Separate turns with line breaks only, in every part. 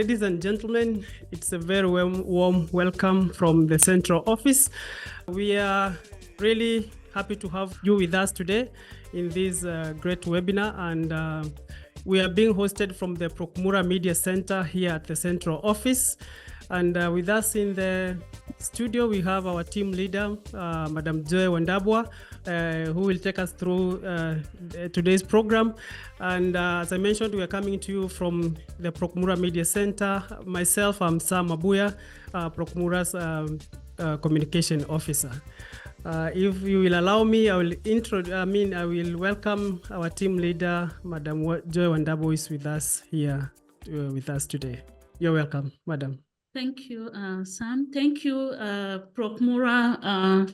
Ladies and gentlemen, it's a very warm welcome from the central office. We are really happy to have you with us today in this great webinar, and we are being hosted from the PROCMURA Media Center here at the central office. And with us in the studio, we have our team leader, Madam Joy Wandabwa, who will take us through today's program. And as I mentioned, we are coming to you from the PROCMURA Media Center. Myself, I'm Sam Abuya, PROCMURA's communication officer. If you will allow me, I will welcome our team leader, Madam Joy Wandabwa, who is with us here with us today. You're welcome, Madam.
Thank you, Sam. Thank you, PROCMURA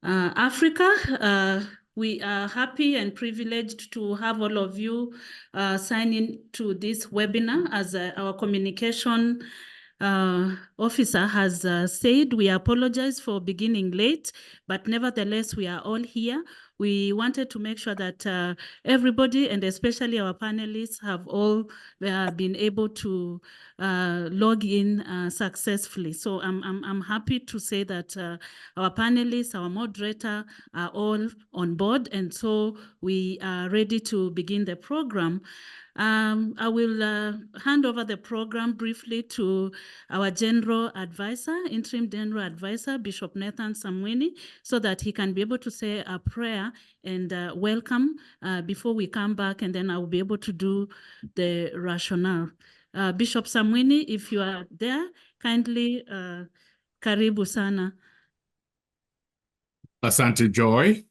Africa. We are happy and privileged to have all of you sign in to this webinar. As our communication officer has said, we apologize for beginning late, but nevertheless, we are all here. We wanted to make sure that everybody, and especially our panelists, have all been able to log in successfully. So I'm happy to say that our panelists, our moderator, are all on board, and so we are ready to begin the program. I will hand over the program briefly to our General Advisor, Interim General Advisor, Bishop Nathan Samweni, so that he can be able to say a prayer and welcome before we come back, and then I will be able to do the rationale. Bishop Samweni, if you are there, kindly karibu sana.
Asante Joy.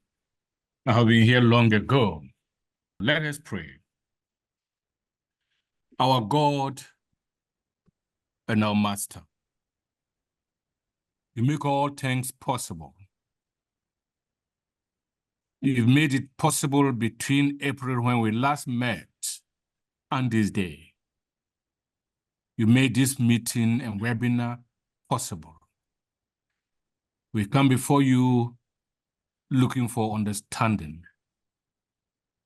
I have been here long ago. Let us pray. Our God and our Master, you make all things possible. You've made it possible between April when we last met and this day. You made this meeting and webinar possible. We come before you looking for understanding.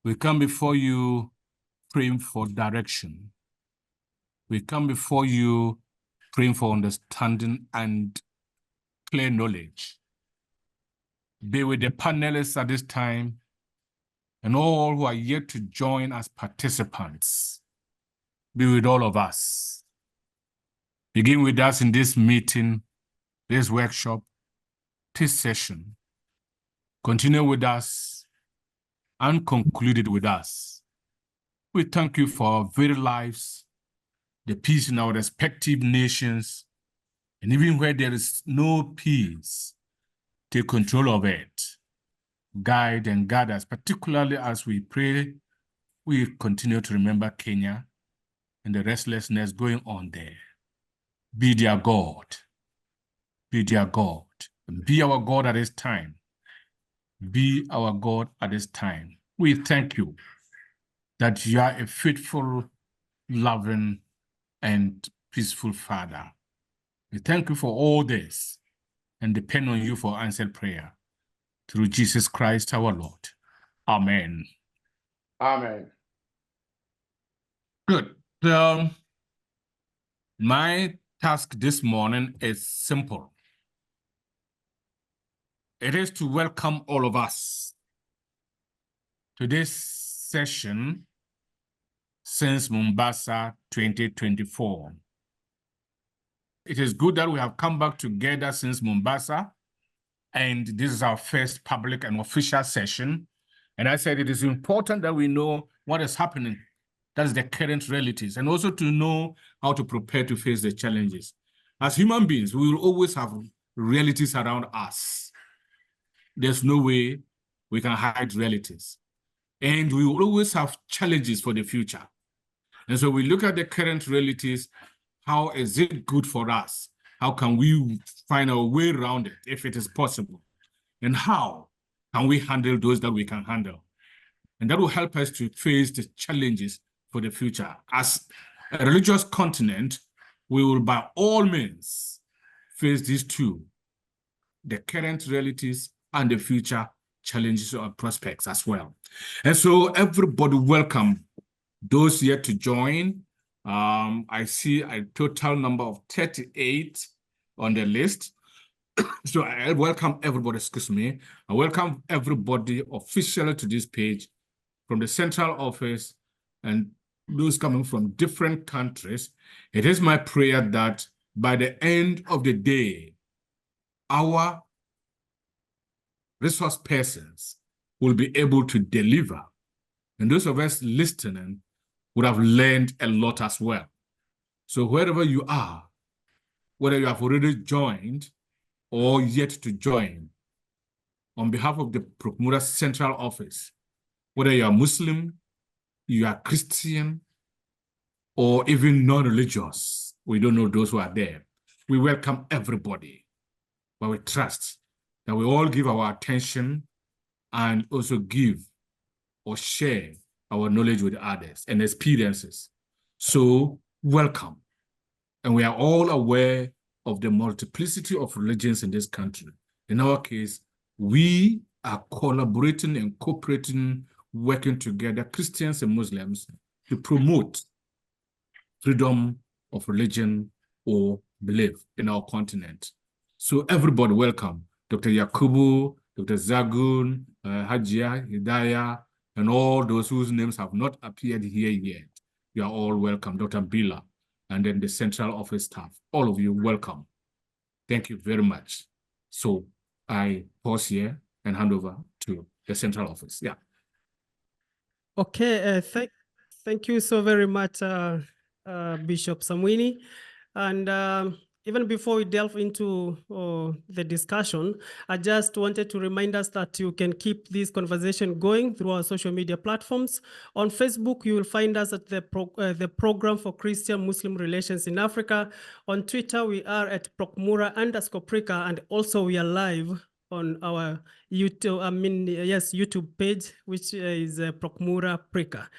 We come before you praying for direction. We come before you praying for understanding and clear knowledge. Be with the panelists at this time and all who are yet to join as participants. Be with all of us. Begin with us in this meeting, this workshop, this session. Continue with us and conclude it with us. We thank you for our very lives, the peace in our respective nations, and even where there is no peace, take control of it. Guide and guide us, particularly as we pray, we continue to remember Kenya and the restlessness going on there. Be their God. Be their God. Be our God at this time. Be our God at this time. We thank you that you are a faithful, loving, and peaceful Father. We thank you for all this and depend on you for answered prayer. Through Jesus Christ our Lord. Amen.
Amen.
Good. My task this morning is simple. It is to welcome all of us to this session since Mombasa 2024. It is good that we have come back together since Mombasa, and this is our first public and official session. And I said it is important that we know what is happening. That is the current realities, and also to know how to prepare to face the challenges. As human beings, we will always have realities around us. There's no way we can hide realities. And we will always have challenges for the future. And so we look at the current realities. How is it good for us? How can we find our way around it if it is possible? And how can we handle those that we can handle? And that will help us to face the challenges for the future. As a religious continent, we will by all means face these two, the current realities and the future challenges or prospects as well. And so everybody welcome those yet to join, I see a total number of 38 on the list. So I welcome everybody, excuse me. I welcome everybody officially to this page from the central office and those coming from different countries. It is my prayer that by the end of the day, our resource persons will be able to deliver. And those of us listening would have learned a lot as well. So wherever you are, whether you have already joined or yet to join, on behalf of the PROCMURA Central Office, whether you are Muslim, you are Christian, or even non-religious, we don't know those who are there. We welcome everybody, but we trust that we all give our attention and also give or share our knowledge with others and experiences. So welcome. And we are all aware of the multiplicity of religions in this country. In our case, we are collaborating and cooperating, working together, Christians and Muslims, to promote freedom of religion or belief in our continent. So everybody welcome, Dr. Yakubu, Dr. Zagun, Hajia, Hidayah, and all those whose names have not appeared here yet. You are all welcome, Dr. Bila, and then the central office staff. All of you, welcome. Thank you very much. So I pause here and hand over to the central office. Yeah.
Okay, thank you so very much, Bishop Samwini. And even before we delve into the discussion, I just wanted to remind us that you can keep this conversation going through our social media platforms. On Facebook, you will find us at the Program for Christian-Muslim Relations in Africa. On Twitter, we are at PROCMURA_Prica, and also we are live on our YouTube page, which is PROCMURA Prica.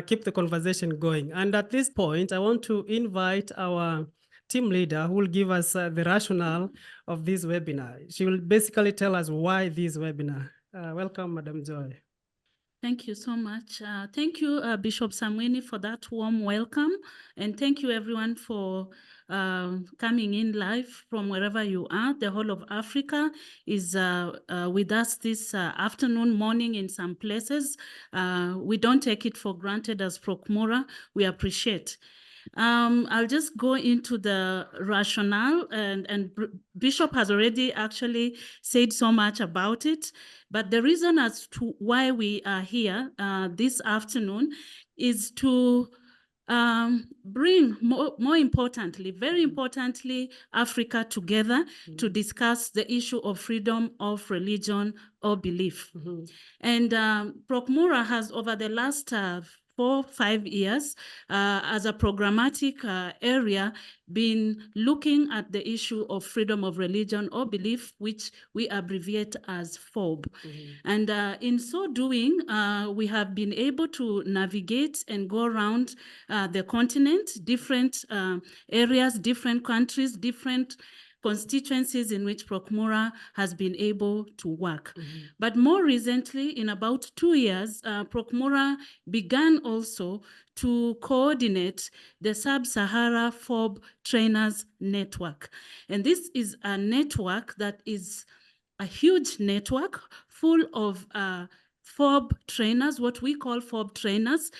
Keep the conversation going. And at this point, I want to invite our team leader who will give us the rationale of this webinar. She will basically tell us why this webinar. Welcome, Madam Joy.
Thank you so much. Thank you, Bishop Samwini, for that warm welcome. And thank you, everyone, for coming in live from wherever you are. The whole of Africa is with us this afternoon, morning in some places. We don't take it for granted as PROCMURA. We appreciate. I'll just go into the rationale, and Bishop has already actually said so much about it. But the reason as to why we are here this afternoon is to bring more importantly, very importantly, Africa together to discuss the issue of freedom of religion or belief. And PROCMURA has, over the last 4-5 years, as a programmatic area, been looking at the issue of freedom of religion or belief, which we abbreviate as FoRB. And in so doing, we have been able to navigate and go around the continent, different areas, different countries, different constituencies in which PROCMURA has been able to work. But more recently, in about 2 years, PROCMURA began also to coordinate the Sub-Sahara FoRB Trainers Network. And this is a network that is a huge network full of FoRB trainers, what we call FoRB trainers,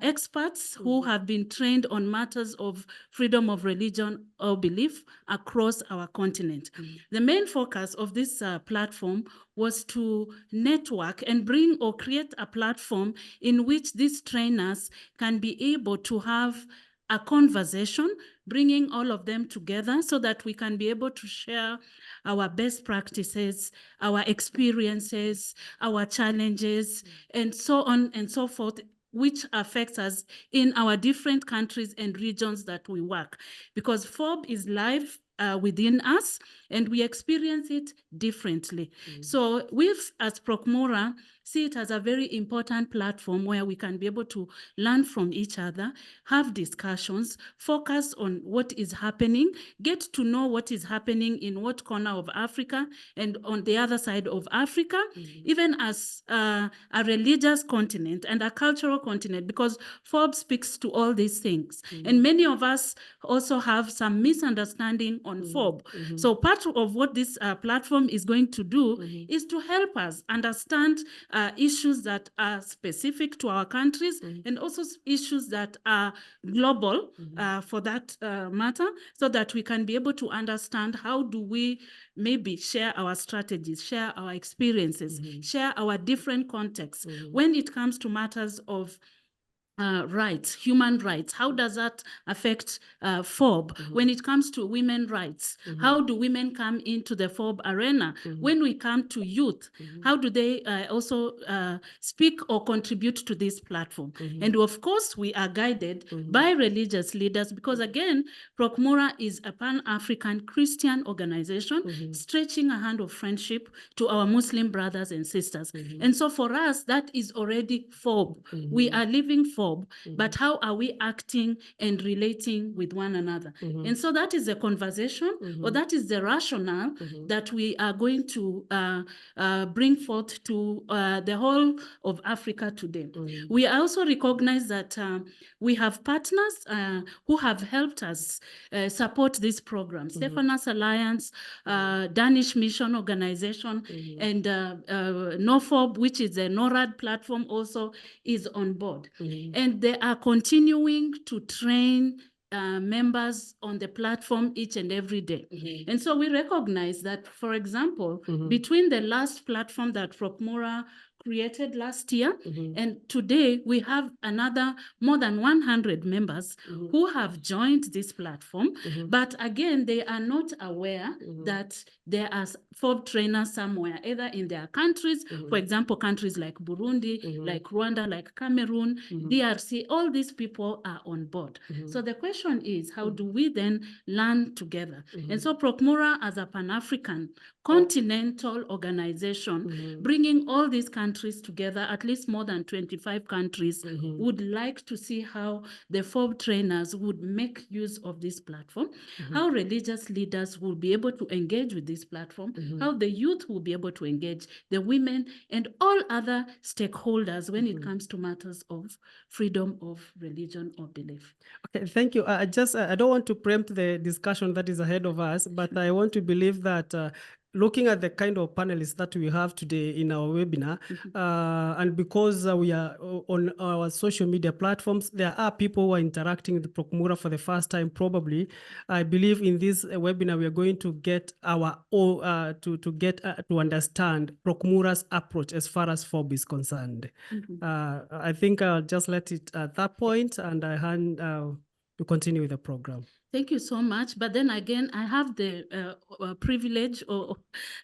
experts who have been trained on matters of freedom of religion or belief across our continent. The main focus of this platform was to network and bring or create a platform in which these trainers can be able to have a conversation, bringing all of them together so that we can be able to share our best practices, our experiences, our challenges, and so on and so forth, which affects us in our different countries and regions that we work. Because FoRB is live within us, and we experience it differently. So we, as PROCMURA, see it as a very important platform where we can be able to learn from each other, have discussions, focus on what is happening, get to know what is happening in what corner of Africa and on the other side of Africa, even as a religious continent and a cultural continent, because FoRB speaks to all these things. And many of us also have some misunderstanding on FoRB. So part of what this platform is going to do is to help us understand issues that are specific to our countries and also issues that are global for that matter, so that we can be able to understand how do we maybe share our strategies, share our experiences, share our different contexts when it comes to matters of rights, human rights. How does that affect FoRB? When it comes to women's rights, how do women come into the FoRB arena? When we come to youth, how do they also speak or contribute to this platform? And of course, we are guided by religious leaders, because again, PROCMURA is a Pan-African Christian organization stretching a hand of friendship to our Muslim brothers and sisters. And so for us, that is already FoRB. We are living FoRB. But how are we acting and relating with one another? And so that is the conversation, or that is the rationale that we are going to bring forth to the whole of Africa today. We also recognize that we have partners who have helped us support this program. Stephanos Alliance, Danish Mission Organization, and NoFoRB, which is a NORAD platform, also is on board. And they are continuing to train members on the platform each and every day. And so we recognize that, for example, between the last platform that PROCMURA created last year, and today we have another more than 100 members who have joined this platform. But again, they are not aware that there are FoRB trainers somewhere, either in their countries, for example, countries like Burundi, like Rwanda, like Cameroon, DRC, all these people are on board. So the question is, how do we then learn together? And so PROCMURA, as a Pan-African continental organization, bringing all these countries together, at least more than 25 countries, would like to see how the FoRB trainers would make use of this platform, how religious leaders will be able to engage with this platform, how the youth will be able to engage, the women, and all other stakeholders when it comes to matters of freedom of religion or belief.
Okay, thank you. I don't want to preempt the discussion that is ahead of us, but I want to believe that looking at the kind of panelists that we have today in our webinar, and because we are on our social media platforms, there are people who are interacting with PROCMURA for the first time, probably. I believe in this webinar, we are going to get to understand PROCMURA's approach as far as FoRB is concerned. I think I'll just let it at that point, and I hand to continue with the program.
Thank you so much. But then again, I have the privilege or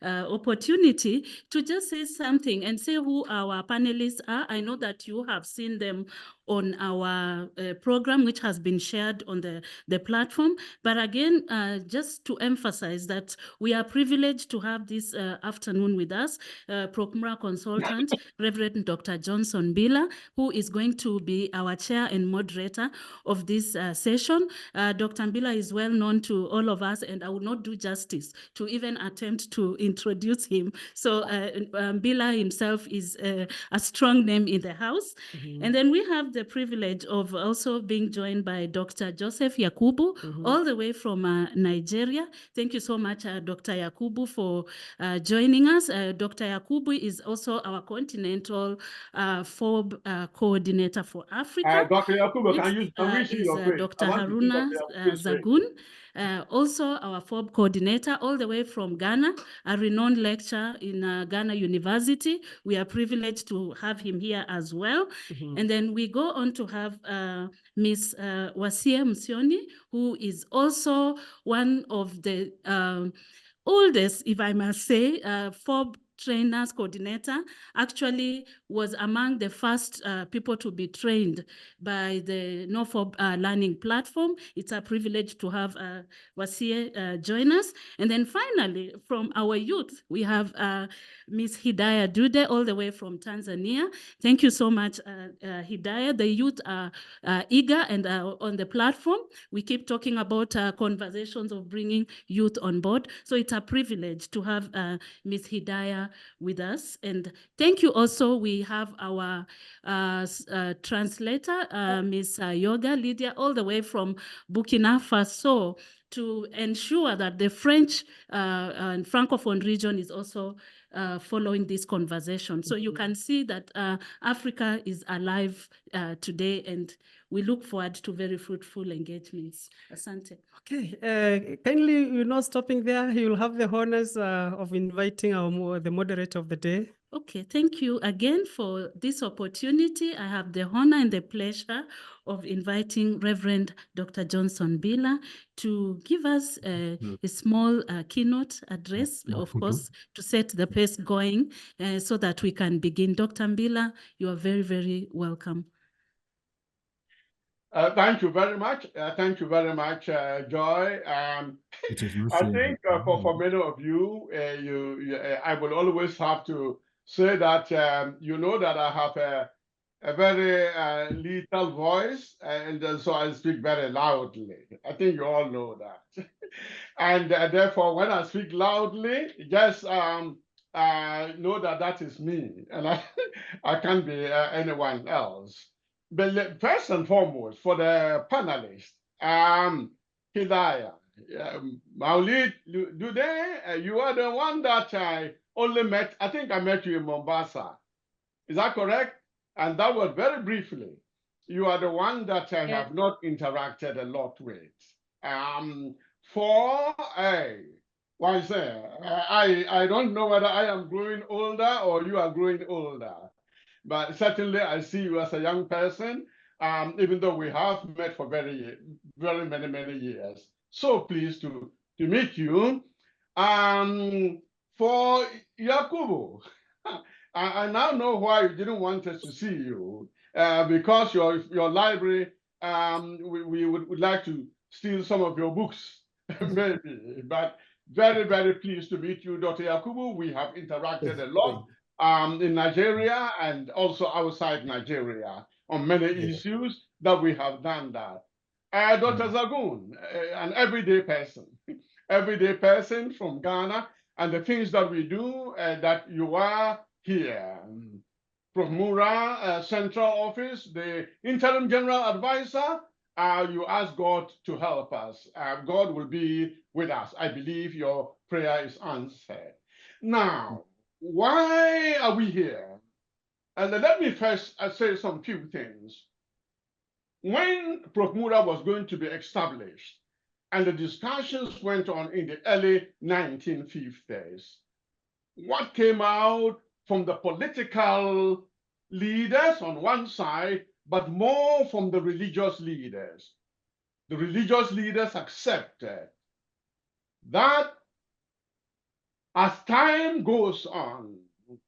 opportunity to just say something and say who our panelists are. I know that you have seen them on our program, which has been shared on the platform. But again, just to emphasize that we are privileged to have this afternoon with us, PROCMURA consultant, Reverend Dr. Johnson Mbila, who is going to be our chair and moderator of this session. Dr. Mbila is well known to all of us, and I will not do justice to even attempt to introduce him. So Mbila himself is a strong name in the house. And then we have the privilege of also being joined by Dr. Joseph Yakubu, all the way from Nigeria. Thank you so much, Dr. Yakubu, for joining us. Dr. Yakubu is also our continental FoRB coordinator for Africa.
Dr. Yakubu, can you use
Dr. Haruna Zagun, also our FoRB coordinator, all the way from Ghana, a renowned lecturer in Ghana University. We are privileged to have him here as well. And then we go on to have Ms. Wasie Msioni, who is also one of the oldest, if I must say, FoRB trainers coordinator. Actually, was among the first people to be trained by the FoRB learning platform. It's a privilege to have Wasie join us. And then finally, from our youth, we have Ms. Hidaya Dude, all the way from Tanzania. Thank you so much, Hidaya. The youth are eager and on the platform. We keep talking about conversations of bringing youth on board. So it's a privilege to have Ms. Hidaya with us. And thank you also. We have our translator, Ms. Yoga Lydia, all the way from Burkina Faso, to ensure that the French and Francophone region is also following this conversation. So you can see that Africa is alive today, and we look forward to very fruitful engagements. Asante.
Okay, kindly, you're not stopping there. You'll have the honors of inviting the moderator of the day.
Okay, thank you again for this opportunity. I have the honor and the pleasure of inviting Reverend Dr. Johnson Bila to give us a small keynote address, of course, to set the pace going so that we can begin. Dr. Bila, you are very, very welcome.
Thank you very much. Thank you very much, Joy. I think for many of you, I will always have to say that you know that I have a very lethal voice, and so I speak very loudly. I think you all know that. And therefore, when I speak loudly, just know that that is me, and I can't be anyone else. But first and foremost, for the panelists, Hidaya, Maulid, you are the one that I only met. I think I met you in Mombasa. Is that correct? And that was very briefly. You are the one that I have not interacted a lot with. Why say? I don't know whether I am growing older or you are growing older. But certainly I see you as a young person, even though we have met for very many years. So pleased to meet you. For Yakubu, I now know why you didn't want us to see you, because your library, we would like to steal some of your books, maybe. But very pleased to meet you, Dr. Yakubu. We have interacted a lot. In Nigeria and also outside Nigeria on many issues that we have done that. Dr. Zagun, an everyday person from Ghana, and the things that we do, that you are here. PROCMURA Central Office, the Interim General Advisor, you ask God to help us. God will be with us. I believe your prayer is answered. Now, why are we here? And let me first say some few things. When PROCMURA was going to be established, and the discussions went on in the early 1950s, what came out from the political leaders on one side, but more from the religious leaders? The religious leaders accepted that as time goes on,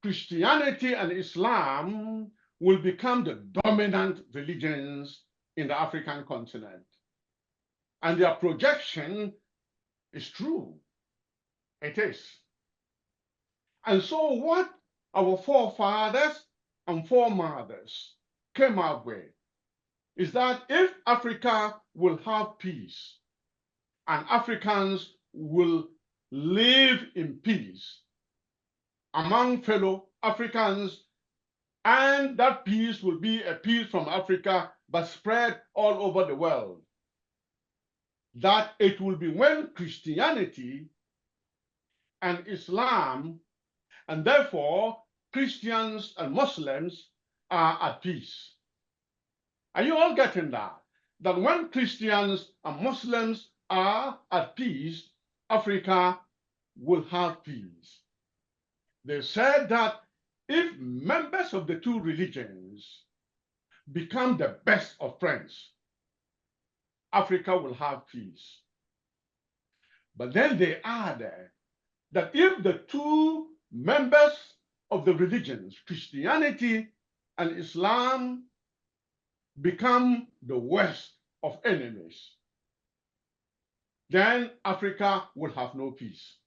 Christianity and Islam will become the dominant religions in the African continent. And their projection is true. It is. And so what our forefathers and foremothers came up with is that if Africa will have peace and Africans will live in peace among fellow Africans, and that peace will be a peace from Africa but spread all over the world, that it will be when Christianity and Islam, and therefore Christians and Muslims, are at peace. Are you all getting that? That when Christians and Muslims are at peace, Africa will have peace. They said that if members of the two religions become the best of friends, Africa will have peace. But then they added that if the two members of the religions, Christianity and Islam, become the worst of enemies, then Africa will have no peace.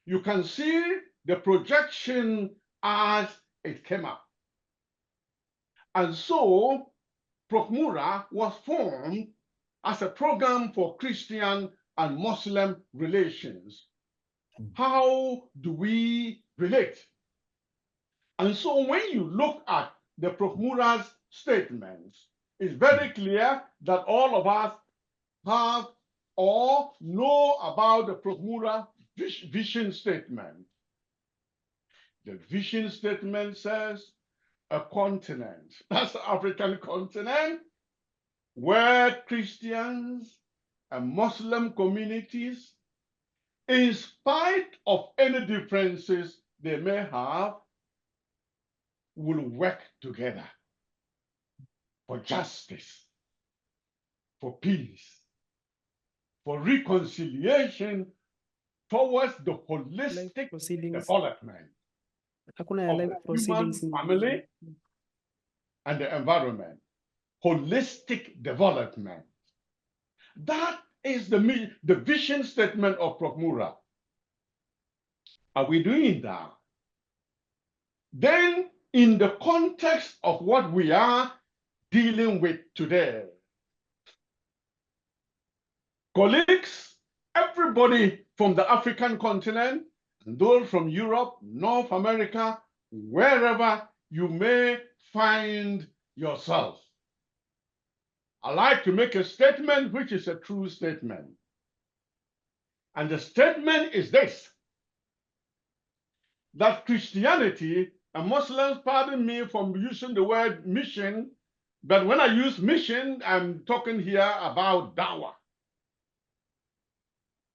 You can see the projection as it came up. And so PROCMURA was formed as a program for Christian and Muslim relations. How do we relate? And so when you look at the PROCMURA's statements, it's very clear that all of us have or know about the PROCMURA vision statement. The vision statement says a continent, that's the African continent, where Christians and Muslim communities, in spite of any differences they may have, will work together for justice, for peace, for reconciliation towards the holistic development of the human family and the environment. Holistic development. That is the vision statement of PROCMURA. Are we doing that? Then, in the context of what we are dealing with today, colleagues, everybody from the African continent, and those from Europe, North America, wherever you may find yourself, I like to make a statement which is a true statement. And the statement is this: that Christianity, and Muslims, pardon me for using the word mission, but when I use mission, I'm talking here about dawah.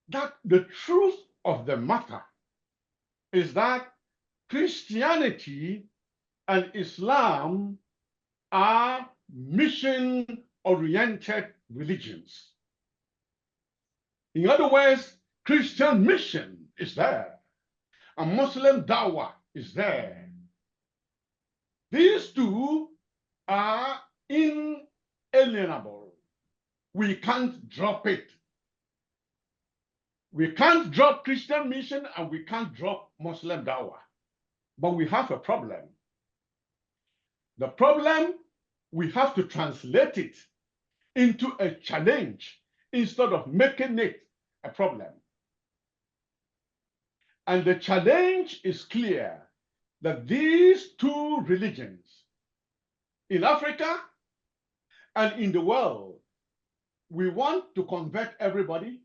That the truth of the matter is that Christianity and Islam are mission-oriented religions. In other words, Christian mission is there, and Muslim dawah is there. These two are inalienable. We can't drop it. We can't drop Christian mission and we can't drop Muslim dawah. But we have a problem. The problem, we have to translate it into a challenge instead of making it a problem. And the challenge is clear, that these two religions in Africa and in the world, we want to convert everybody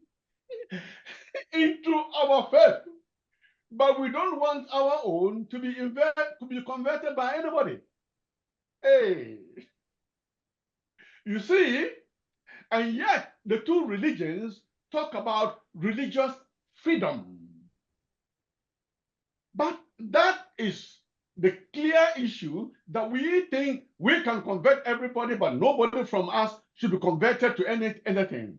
into our faith, but we don't want our own to be converted by anybody. Hey, you see, and yet the two religions talk about religious freedom. But that is the clear issue, that we think we can convert everybody, but nobody from us should be converted to anything.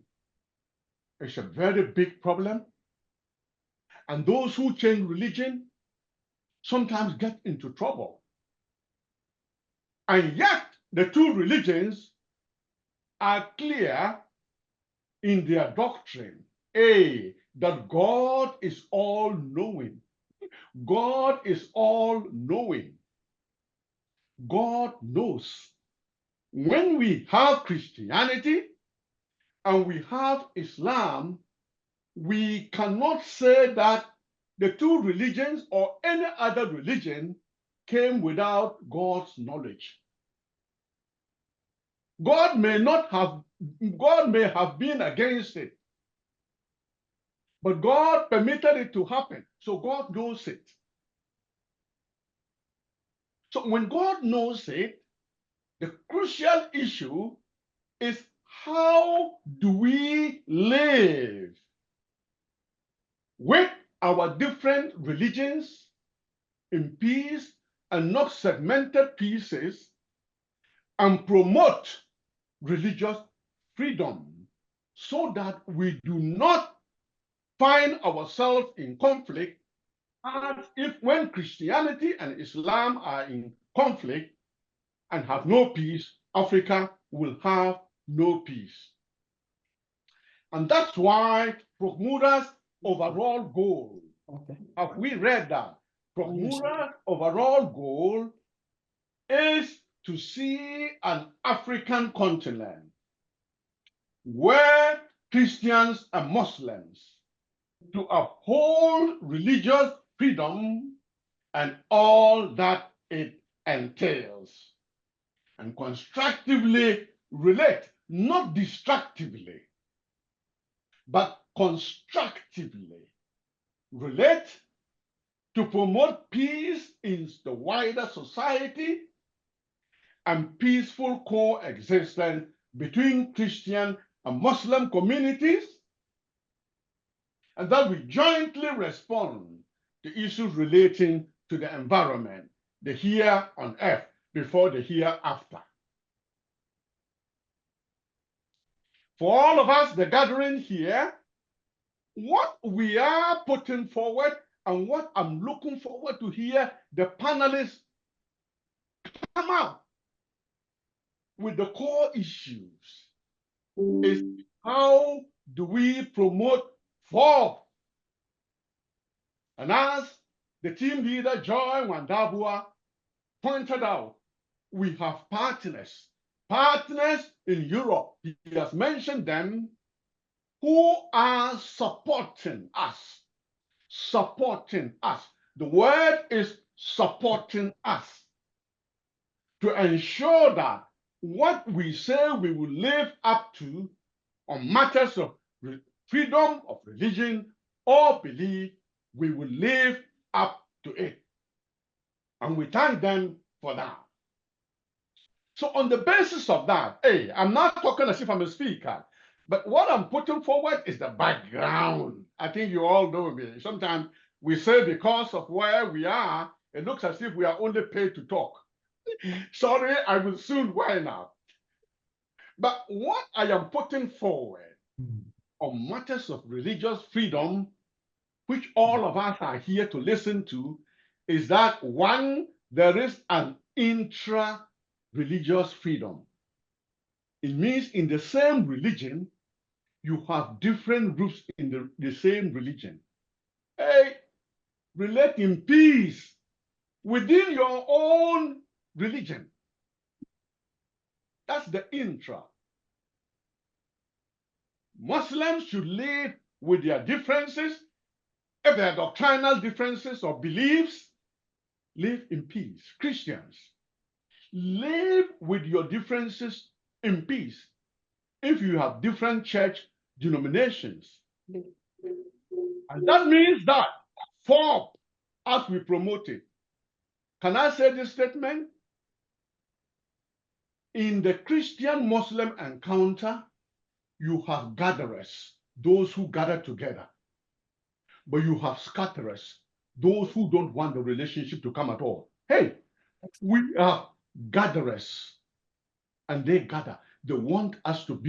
It's a very big problem. And those who change religion sometimes get into trouble. And yet, the two religions are clear in their doctrine. A, that God is all-knowing. God is all-knowing. God knows. When we have Christianity and we have Islam, we cannot say that the two religions or any other religion came without God's knowledge. God may have been against it, but God permitted it to happen, so God knows it. So when God knows it, the crucial issue is, how do we live with our different religions in peace and not segmented pieces, and promote religious freedom so that we do not find ourselves in conflict as if when Christianity and Islam are in conflict and have no peace, Africa will have no peace. And that's why PROCMURA's overall goal, have we read that? PROCMURA's overall goal is to see an African continent where Christians and Muslims to uphold religious freedom and all that it entails, and constructively relate, not destructively, but constructively relate to promote peace in the wider society and peaceful coexistence between Christian and Muslim communities, and that we jointly respond to issues relating to the environment, the here on earth before the hereafter. For all of us, the gathering here, what we are putting forward and what I'm looking forward to hear the panelists come out with the core issues is how do we promote FoRB? And as the team leader, Joy Wandabua, pointed out, we have partners in Europe, he has mentioned them, who are supporting us. The word is supporting us to ensure that what we say we will live up to on matters of freedom of religion or belief, we will live up to it. And we thank them for that. So on the basis of that, hey, I'm not talking as if I'm a speaker, but what I'm putting forward is the background. I think you all know me. Sometimes we say because of where we are, it looks as if we are only paid to talk. Sorry, I will soon wind up. But what I am putting forward on matters of religious freedom, which all of us are here to listen to, is that one, there is an intra-religious freedom. It means in the same religion, you have different groups in the same religion. Hey, relate in peace within your own religion. That's the intra. Muslims should live with their differences. If there are doctrinal differences or beliefs, live in peace. Christians, live with your differences in peace. If you have different church denominations, and that means that FoRB, as we promote it, can I say this statement? In the Christian-Muslim encounter, you have gatherers, those who gather together. But you have scatterers, those who don't want the relationship to come at all. Hey, we are gatherers, and they gather. They want us to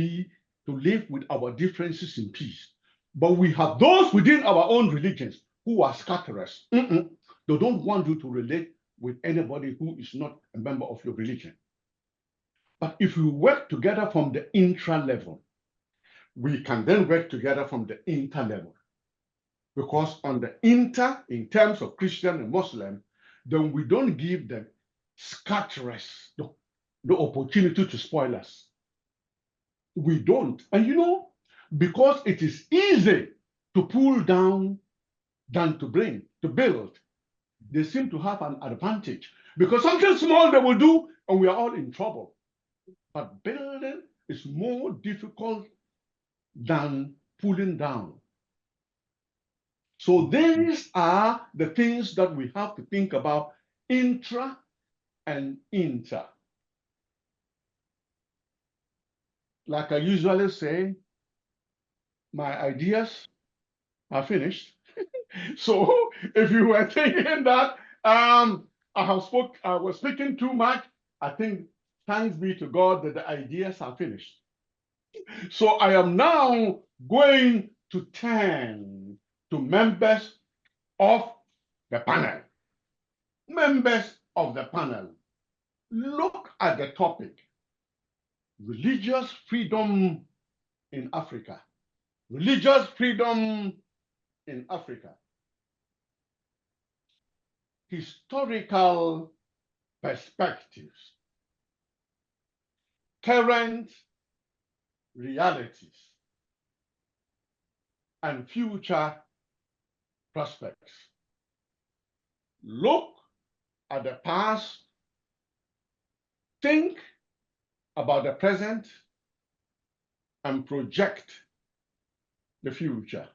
live with our differences in peace. But we have those within our own religions who are scatterers. They don't want you to relate with anybody who is not a member of your religion. But if we work together from the intra level, we can then work together from the inter level. Because on the inter, in terms of Christian and Muslim, then we don't give them scatterers the opportunity to spoil us. We don't. And you know, because it is easy to pull down than to build, they seem to have an advantage. Because something small they will do, and we are all in trouble. But building is more difficult than pulling down. So these are the things that we have to think about, intra and inter. Like I usually say, my ideas are finished. So if you were thinking that I was speaking too much, I think thanks be to God that the ideas are finished. So I am now going to turn to members of the panel. Members of the panel, look at the topic, religious freedom in Africa. Religious freedom in Africa. Historical perspectives, current realities, and future prospects. Look at the past, think about the present, and project the future.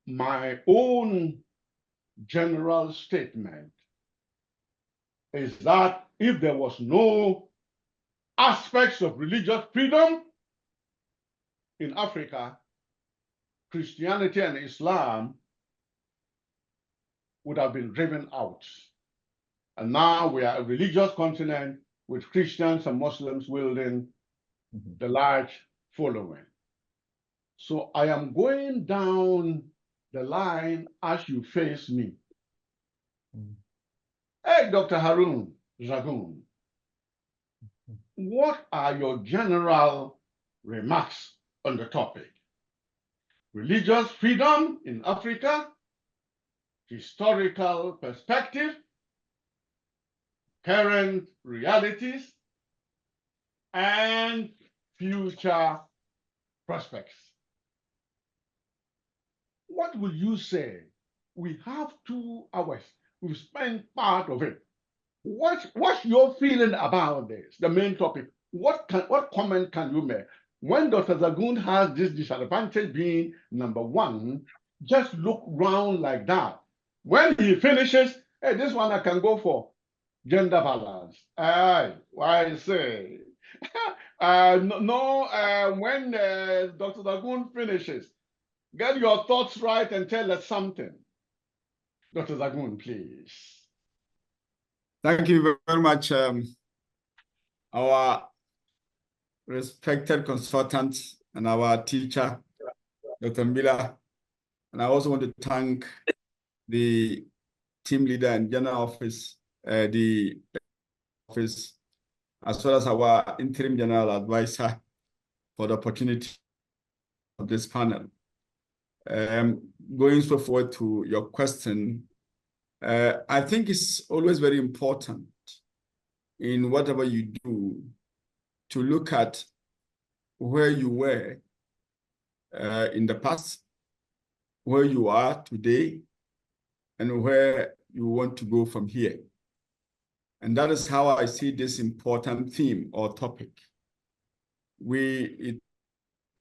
My own general statement is that if there was no aspects of religious freedom in Africa, Christianity and Islam would have been driven out. And now we are a religious continent with Christians and Muslims wielding the large following. So I am going down the line as you face me. Hey, Dr. Harun Zagoon, what are your general remarks on the topic? Religious freedom in Africa, historical perspective, current realities, and future prospects. What will you say? We have 2 hours. We've spent part of it. What's your feeling about this, the main topic? What comment can you make? When Dr. Zagoon has this disadvantage being number 1, just look round like that. When he finishes, hey, this one I can go for gender balance. Why say? When Dr. Zagoon finishes, get your thoughts right and tell us something. Dr. Zagoon, please.
Thank you very much, our respected consultant and our teacher, Dr. Mbila. And I also want to thank the team leader and general office, the office, as well as our interim general advisor for the opportunity of this panel. Going so forward to your question, I think it's always very important in whatever you do to look at where you were in the past, where you are today, and where you want to go from here. And that is how I see this important theme or topic.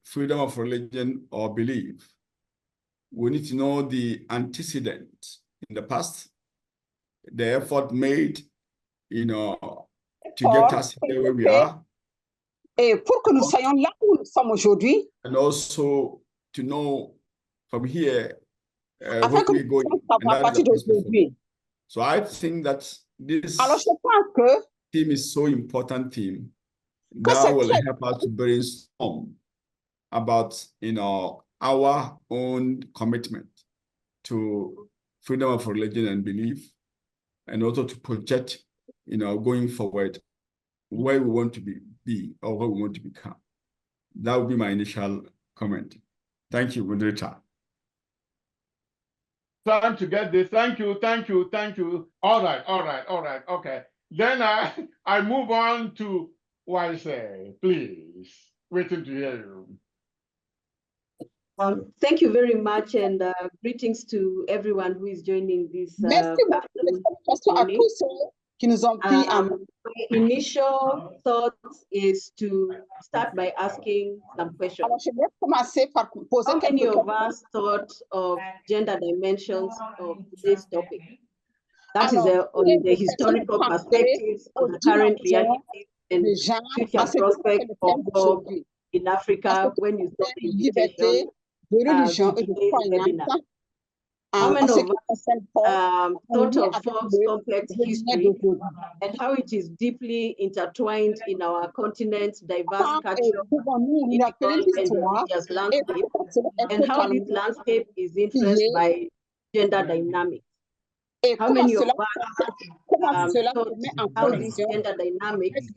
Freedom of religion or belief. We need to know the antecedent in the past, the effort made, to get us here where we are.
Et pour que nous soyons là où nous sommes aujourd'hui.
And also to know from here where we're going. So I think that this theme is so important theme that will help us to brainstorm about our own commitment to freedom of religion and belief, and also to project going forward where we want to be or where we want to become. That would be my initial comment. Thank you, moderator.
Time to get this. Thank you. All right. Okay. Then I move on to Waise, please. Waiting to hear you.
Thank you very much, and greetings to everyone who is joining this. My initial thoughts is to start by asking some questions. How many of us thought of gender dimensions of this topic? That is on the historical perspectives, on the current realities, and future prospects of FoRB in Africa when you saw the invitation. How many of us thought of FoRB's complex history and how it is deeply intertwined in our continent's diverse cultural, political, and religious landscape, and how this landscape is influenced by gender dynamics. How many of us thought how these gender dynamics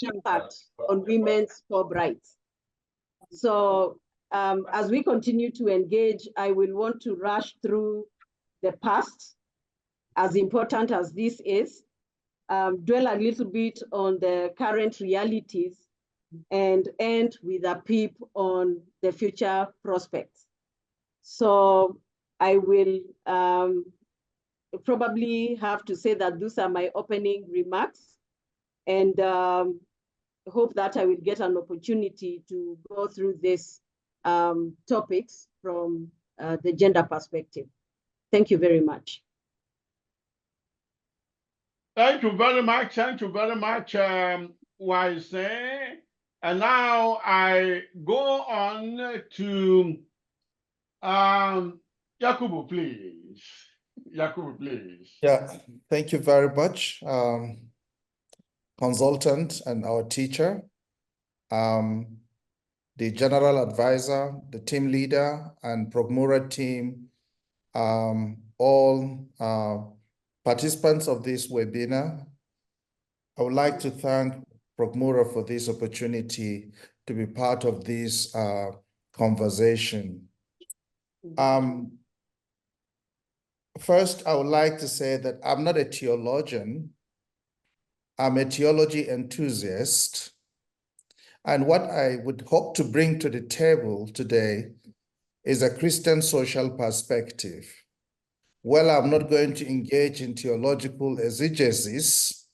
impact on women's FoRB rights? So as we continue to engage, I will want to rush through the past, as important as this is, dwell a little bit on the current realities, and end with a peep on the future prospects. So I will probably have to say that those are my opening remarks, and hope that I will get an opportunity to go through these topics from the gender perspective. Thank you very much.
Thank you very much. Thank you very much, Wise. And now I go on to Yakubu, please. Yakubu, please.
Yeah, thank you very much, consultant and our teacher, the general advisor, the team leader, and PROCMURA team, all participants of this webinar. I would like to thank PROCMURA for this opportunity to be part of this conversation. First, I would like to say that I'm not a theologian. I'm a theology enthusiast. And what I would hope to bring to the table today is a Christian social perspective. Well, I'm not going to engage in theological exegesis,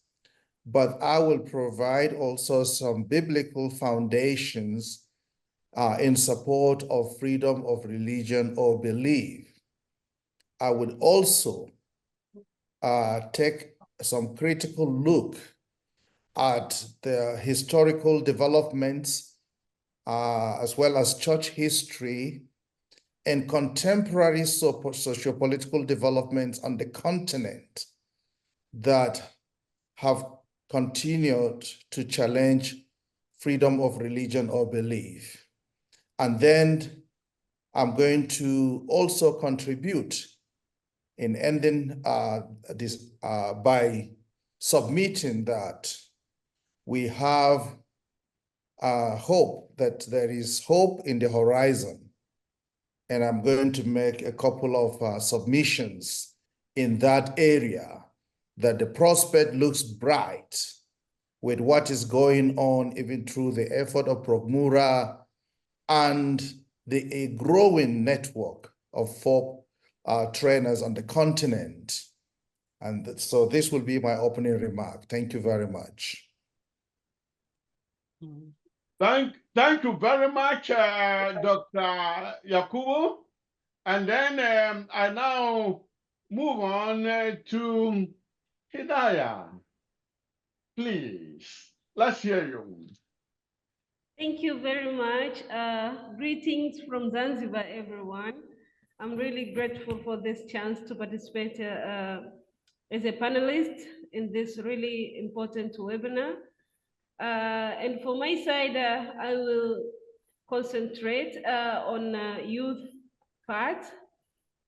but I will provide also some biblical foundations in support of freedom of religion or belief. I would also take some critical look at the historical developments as well as church history and contemporary socio-political developments on the continent that have continued to challenge freedom of religion or belief. And then I'm going to also contribute in ending this by submitting that we have hope, that there is hope in the horizon. And I'm going to make a couple of submissions in that area, that the prospect looks bright with what is going on, even through the effort of PROCMURA and a growing network of FoRB trainers on the continent. And so this will be my opening remark. Thank you very much.
Thank you very much, Dr. Yakubu. And then I now move on to Hidayah. Please, let's hear you.
Thank you very much. Greetings from Zanzibar, everyone. I'm really grateful for this chance to participate as a panelist in this really important webinar. And for my side, I will concentrate on youth part,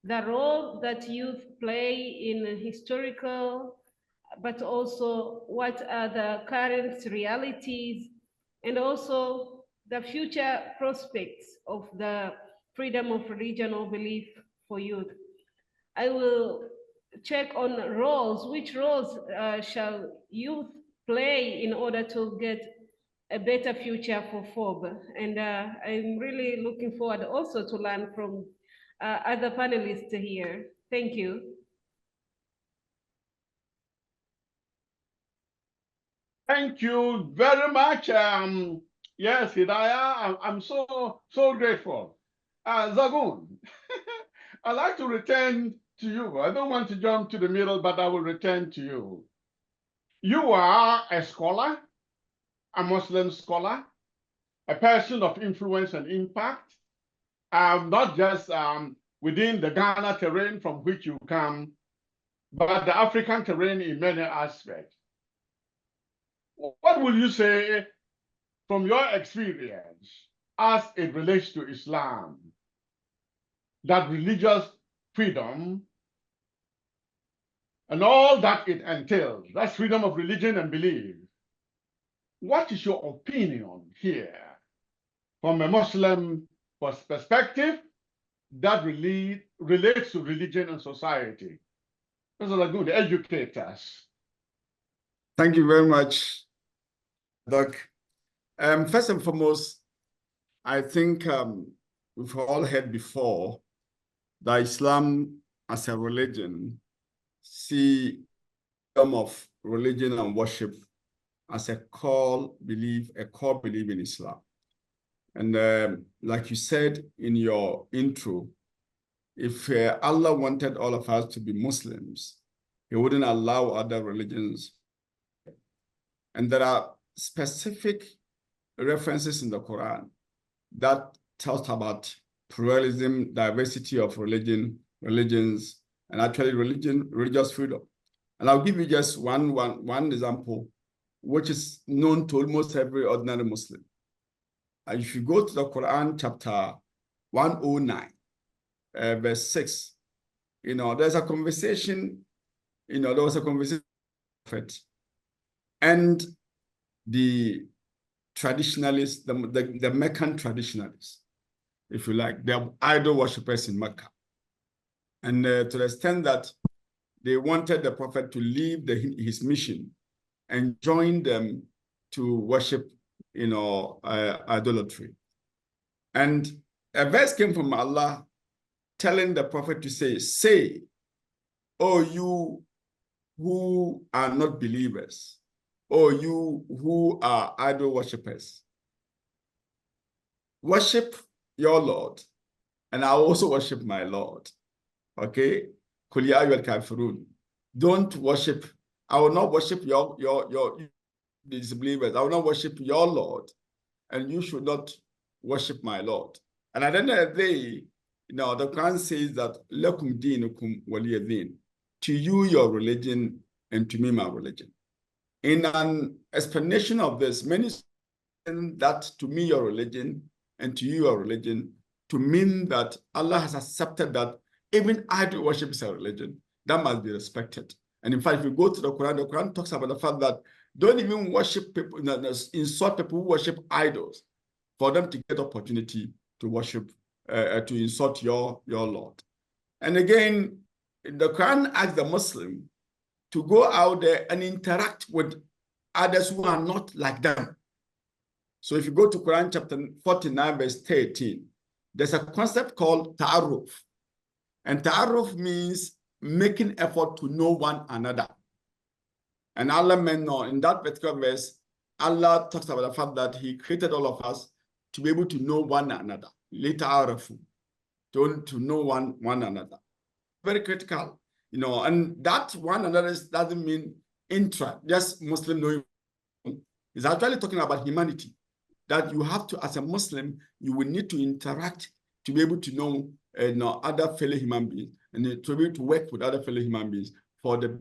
the role that youth play in historical, but also what are the current realities, and also the future prospects of the freedom of religion or belief for youth. I will check on roles, which roles shall youth play in order to get a better future for FoRB. And I'm really looking forward also to learn from other panelists here. Thank you.
Thank you very much. Yes, Hidayah, I'm so grateful. Zagun, I'd like to return to you. I don't want to jump to the middle, but I will return to you. You are a scholar, a Muslim scholar, a person of influence and impact, not just within the Ghana terrain from which you come, but the African terrain in many aspects. What will you say from your experience as it relates to Islam, that religious freedom and all that it entails. That's freedom of religion and belief. What is your opinion here from a Muslim perspective that relates to religion and society? Those are good educators.
Thank you very much, Doc. First and foremost, I think we've all heard before that Islam as a religion see freedom of religion and worship as a core belief in Islam. And like you said in your intro, if Allah wanted all of us to be Muslims, he wouldn't allow other religions. And there are specific references in the Quran that tells about pluralism, diversity of religions, and actually religious freedom. And I'll give you just one example, which is known to almost every ordinary Muslim. If you go to the Quran, chapter 109, verse 6, there's a conversation, there was a conversation and the traditionalists, the Meccan traditionalists, if you like, they're idol worshippers in Mecca. And to the extent that they wanted the prophet to leave his mission and join them to worship, idolatry. And a verse came from Allah telling the prophet to say, oh, you who are not believers, oh, you who are idol worshippers, worship your Lord, and I also worship my Lord. Okay? Don't worship. I will not worship your disbelievers. I will not worship your Lord, and you should not worship my Lord. And at the end of the day, the Quran says that lakum dinukum waliya din. To you your religion, and to me my religion. In an explanation of this, many say that to me your religion and to you your religion, to mean that Allah has accepted that even idol worship is a religion that must be respected. And in fact, if you go to the Quran talks about the fact that don't even worship people, insult people who worship idols for them to get opportunity to worship, to insult your Lord. And again, the Quran asks the Muslim to go out there and interact with others who are not like them. So if you go to Quran chapter 49, verse 13, there's a concept called ta'aruf. And ta'aruf means making effort to know one another. And Allah in that particular verse, Allah talks about the fact that he created all of us to be able to know one another. Lita'arafu, to know one another. Very critical, and that one another doesn't mean just Muslim knowing. It's actually talking about humanity, that you have to, as a Muslim, you will need to interact to be able to know other fellow human beings and to be able to work with other fellow human beings for the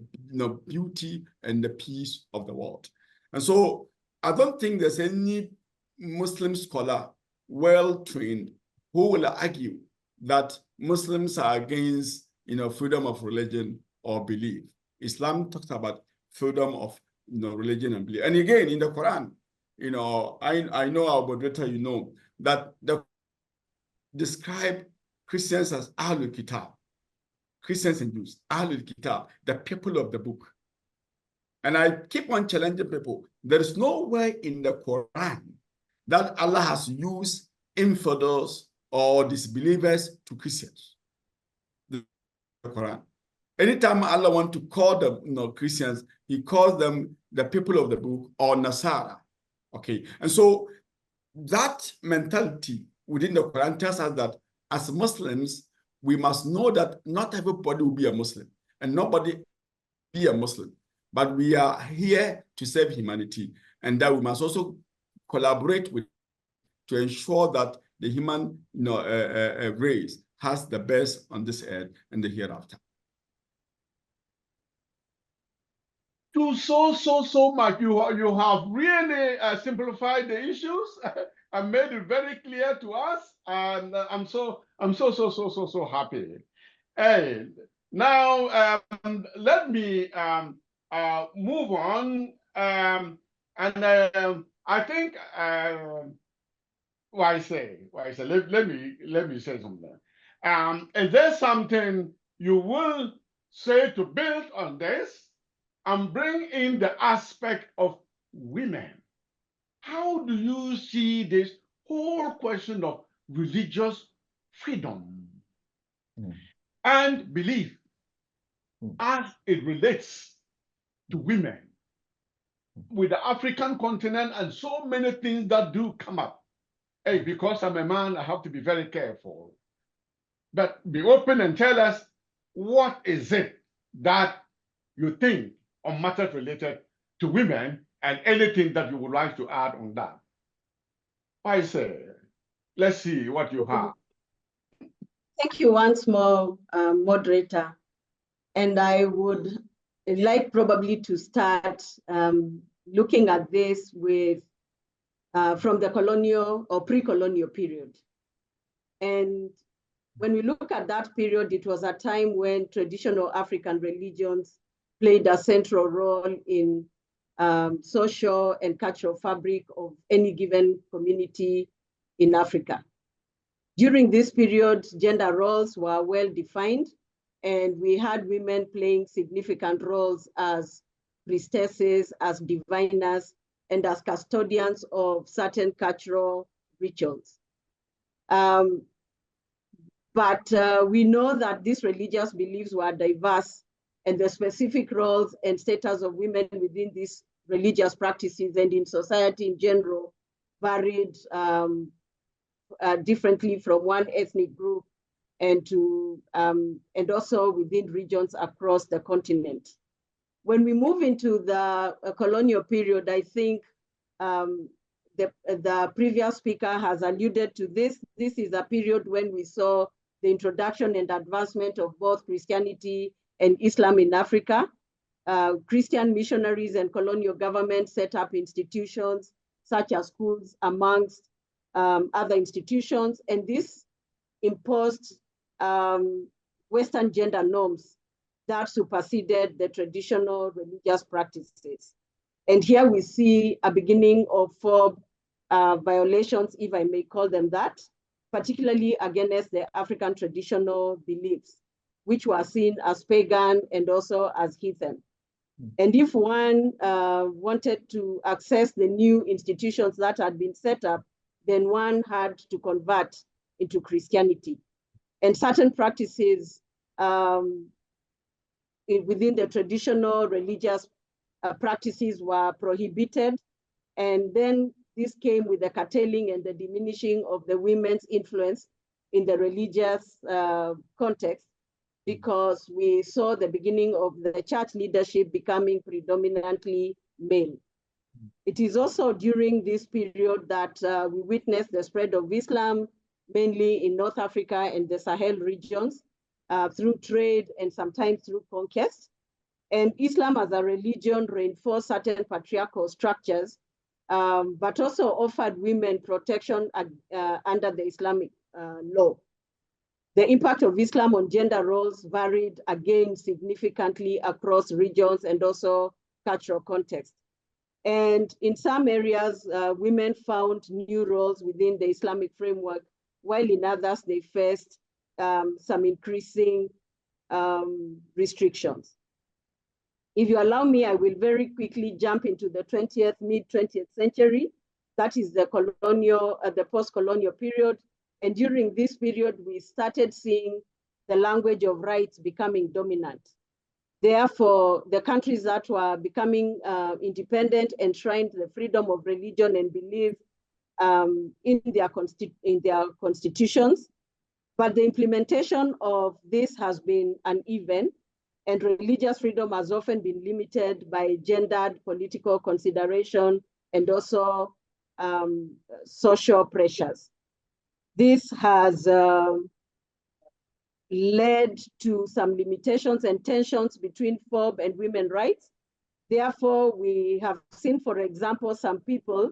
beauty and the peace of the world. And so I don't think there's any Muslim scholar well-trained who will argue that Muslims are against freedom of religion or belief. Islam talks about freedom of religion and belief. And again, in the Quran, I know our moderator, that the describe Christians as Ahlul Kitab, Christians and Jews, Ahlul Kitab, the people of the book. And I keep on challenging people. There is nowhere in the Quran that Allah has used infidels or disbelievers to Christians. The Quran. Anytime Allah wants to call them Christians, he calls them the people of the book or Nasara. Okay. And so that mentality within the Quran tells us that as Muslims, we must know that not everybody will be a Muslim and nobody be a Muslim, but we are here to serve humanity, and that we must also collaborate with to ensure that the human race has the best on this earth and the hereafter.
So much. You have really simplified the issues and made it very clear to us, and I'm so happy. Hey, now let me move on. I think why say? Let me say something. Is there something you will say to build on this and bring in the aspect of women? How do you see this whole question of religious freedom and belief as it relates to women with the African continent and so many things that do come up? Hey, because I'm a man, I have to be very careful. But be open and tell us, what is it that you think on matters related to women and anything that you would like to add on that? I say, let's see what you have.
Thank you once more, moderator. And I would like probably to start looking at this with from the colonial or pre-colonial period. And when we look at that period, it was a time when traditional African religions played a central role in social and cultural fabric of any given community in Africa. During this period, gender roles were well defined, and we had women playing significant roles as priestesses, as diviners, and as custodians of certain cultural rituals. But we know that these religious beliefs were diverse, and the specific roles and status of women within these religious practices and in society in general varied differently from one ethnic group and also within regions across the continent. When we move into the colonial period, I think the previous speaker has alluded to this. This is a period when we saw the introduction and advancement of both Christianity and Islam in Africa. Christian missionaries and colonial governments set up institutions such as schools amongst other institutions, and this imposed Western gender norms that superseded the traditional religious practices. And here we see a beginning of FoRB violations, if I may call them that, particularly against the African traditional beliefs, which were seen as pagan and also as heathen. And if one wanted to access the new institutions that had been set up, then one had to convert into Christianity. And certain practices within the traditional religious practices were prohibited. And then this came with the curtailing and the diminishing of the women's influence in the religious context, because we saw the beginning of the church leadership becoming predominantly male. It is also during this period that we witnessed the spread of Islam, mainly in North Africa and the Sahel regions, through trade and sometimes through conquest. And Islam as a religion reinforced certain patriarchal structures, but also offered women protection under the Islamic law. The impact of Islam on gender roles varied again significantly across regions and also cultural contexts. And in some areas, women found new roles within the Islamic framework, while in others they faced some increasing restrictions. If you allow me, I will very quickly jump into the mid-20th century. That is the post-colonial period. And during this period, we started seeing the language of rights becoming dominant. Therefore, the countries that were becoming independent enshrined the freedom of religion and belief in their constitutions. But the implementation of this has been uneven, and religious freedom has often been limited by gendered political consideration and also social pressures. This has led to some limitations and tensions between FoRB and women's rights. Therefore, we have seen, for example, some people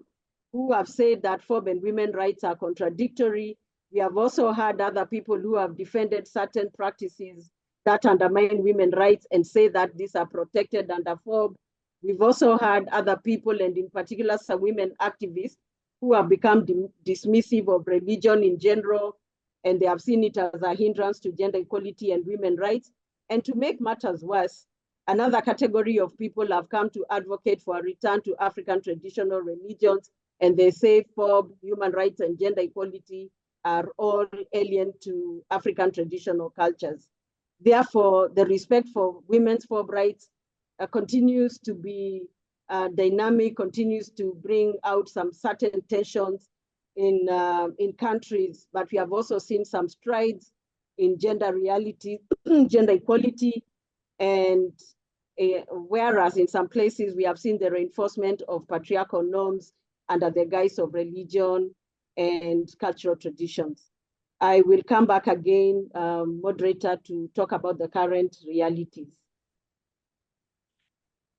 who have said that FoRB and women's rights are contradictory. We have also had other people who have defended certain practices that undermine women's rights and say that these are protected under FoRB. We've also had other people, and in particular some women activists, who have become dismissive of religion in general, and they have seen it as a hindrance to gender equality and women's rights. And to make matters worse, another category of people have come to advocate for a return to African traditional religions, and they say FoRB, human rights and gender equality are all alien to African traditional cultures. Therefore, the respect for women's FoRB rights continues to be dynamic, continues to bring out some certain tensions in countries, but we have also seen some strides in gender reality, gender equality, and whereas in some places we have seen the reinforcement of patriarchal norms under the guise of religion and cultural traditions. I will come back again, moderator, to talk about the current realities.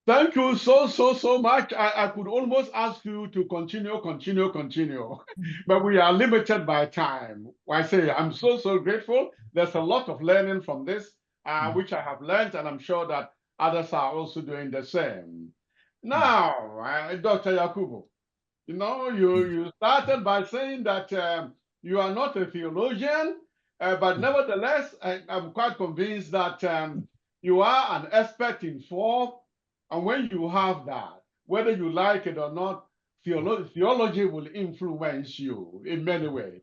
Thank you so much. I could almost ask you to continue, but we are limited by time. I say I'm so grateful. There's a lot of learning from this, which I have learned, and I'm sure that others are also doing the same. Now, Dr. Yakubu, you know, you started by saying that you are not a theologian, but nevertheless, I'm quite convinced that you are an expert in FoRB. And when you have that, whether you like it or not, theology will influence you in many ways.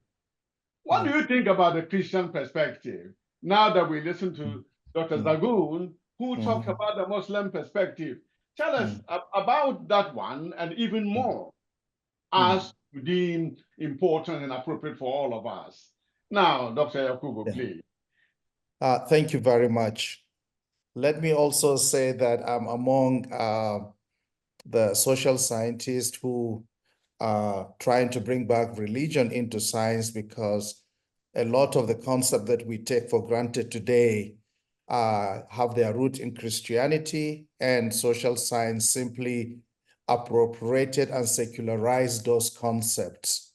What do you think about the Christian perspective? Now that we listen to Dr. Zagun, who talks about the Muslim perspective, tell us about that one and even more as you deem important and appropriate for all of us. Now, Dr. Yakubu, please.
Thank you very much. Let me also say that I'm among the social scientists who are trying to bring back religion into science, because a lot of the concepts that we take for granted today have their root in Christianity, and social science simply appropriated and secularized those concepts.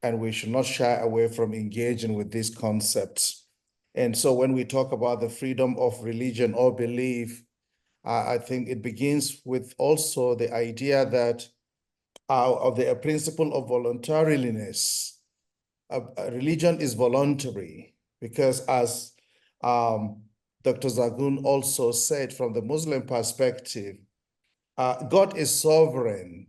And we should not shy away from engaging with these concepts. And so when we talk about the freedom of religion or belief, I think it begins with also the idea that of the principle of voluntariness. Religion is voluntary, because as Dr. Zagun also said, from the Muslim perspective, God is sovereign.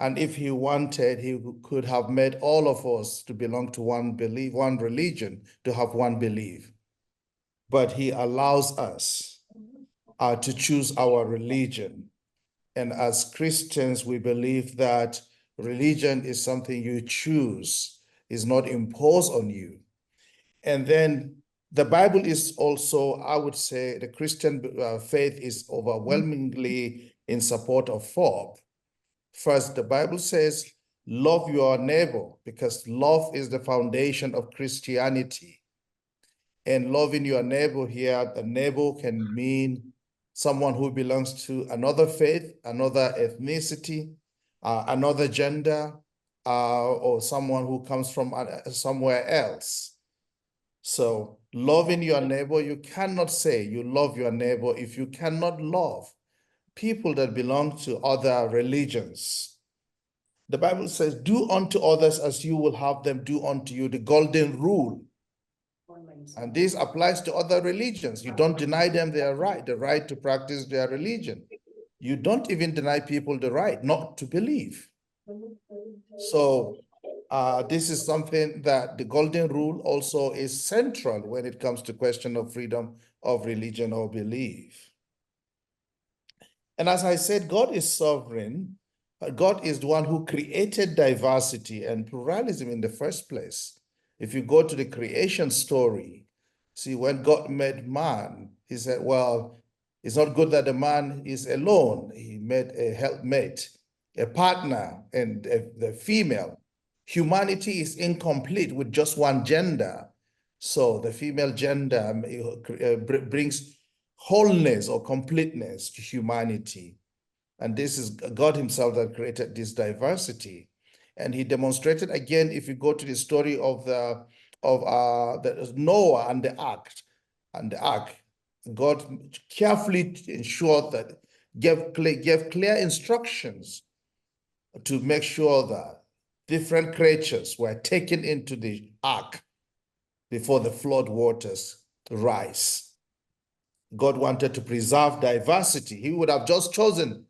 And if he wanted, he could have made all of us to belong to one belief, one religion, to have one belief. But he allows us to choose our religion. And as Christians, we believe that religion is something you choose, is not imposed on you. And then the Bible is also, I would say, the Christian faith is overwhelmingly in support of FoRB. First, the Bible says, love your neighbor, because love is the foundation of Christianity. And loving your neighbor here, the neighbor can mean someone who belongs to another faith, another ethnicity, another gender, or someone who comes from somewhere else. So loving your neighbor, you cannot say you love your neighbor if you cannot love people that belong to other religions. The Bible says, do unto others as you will have them do unto you, the golden rule. And this applies to other religions. You don't deny them their right, the right to practice their religion. You don't even deny people the right not to believe. So this is something that the golden rule also is central when it comes to question of freedom of religion or belief. And as I said, God is sovereign. God is the one who created diversity and pluralism in the first place. If you go to the creation story, see, when God made man, he said, well, it's not good that the man is alone. He made a helpmate, a partner, and the female. Humanity is incomplete with just one gender. So the female gender brings wholeness or completeness to humanity. And this is God himself that created this diversity. And he demonstrated again, if you go to the story of Noah and the ark, and the ark, God carefully ensured that gave clear instructions to make sure that different creatures were taken into the ark before the flood waters rise. God wanted to preserve diversity. He would have just chosen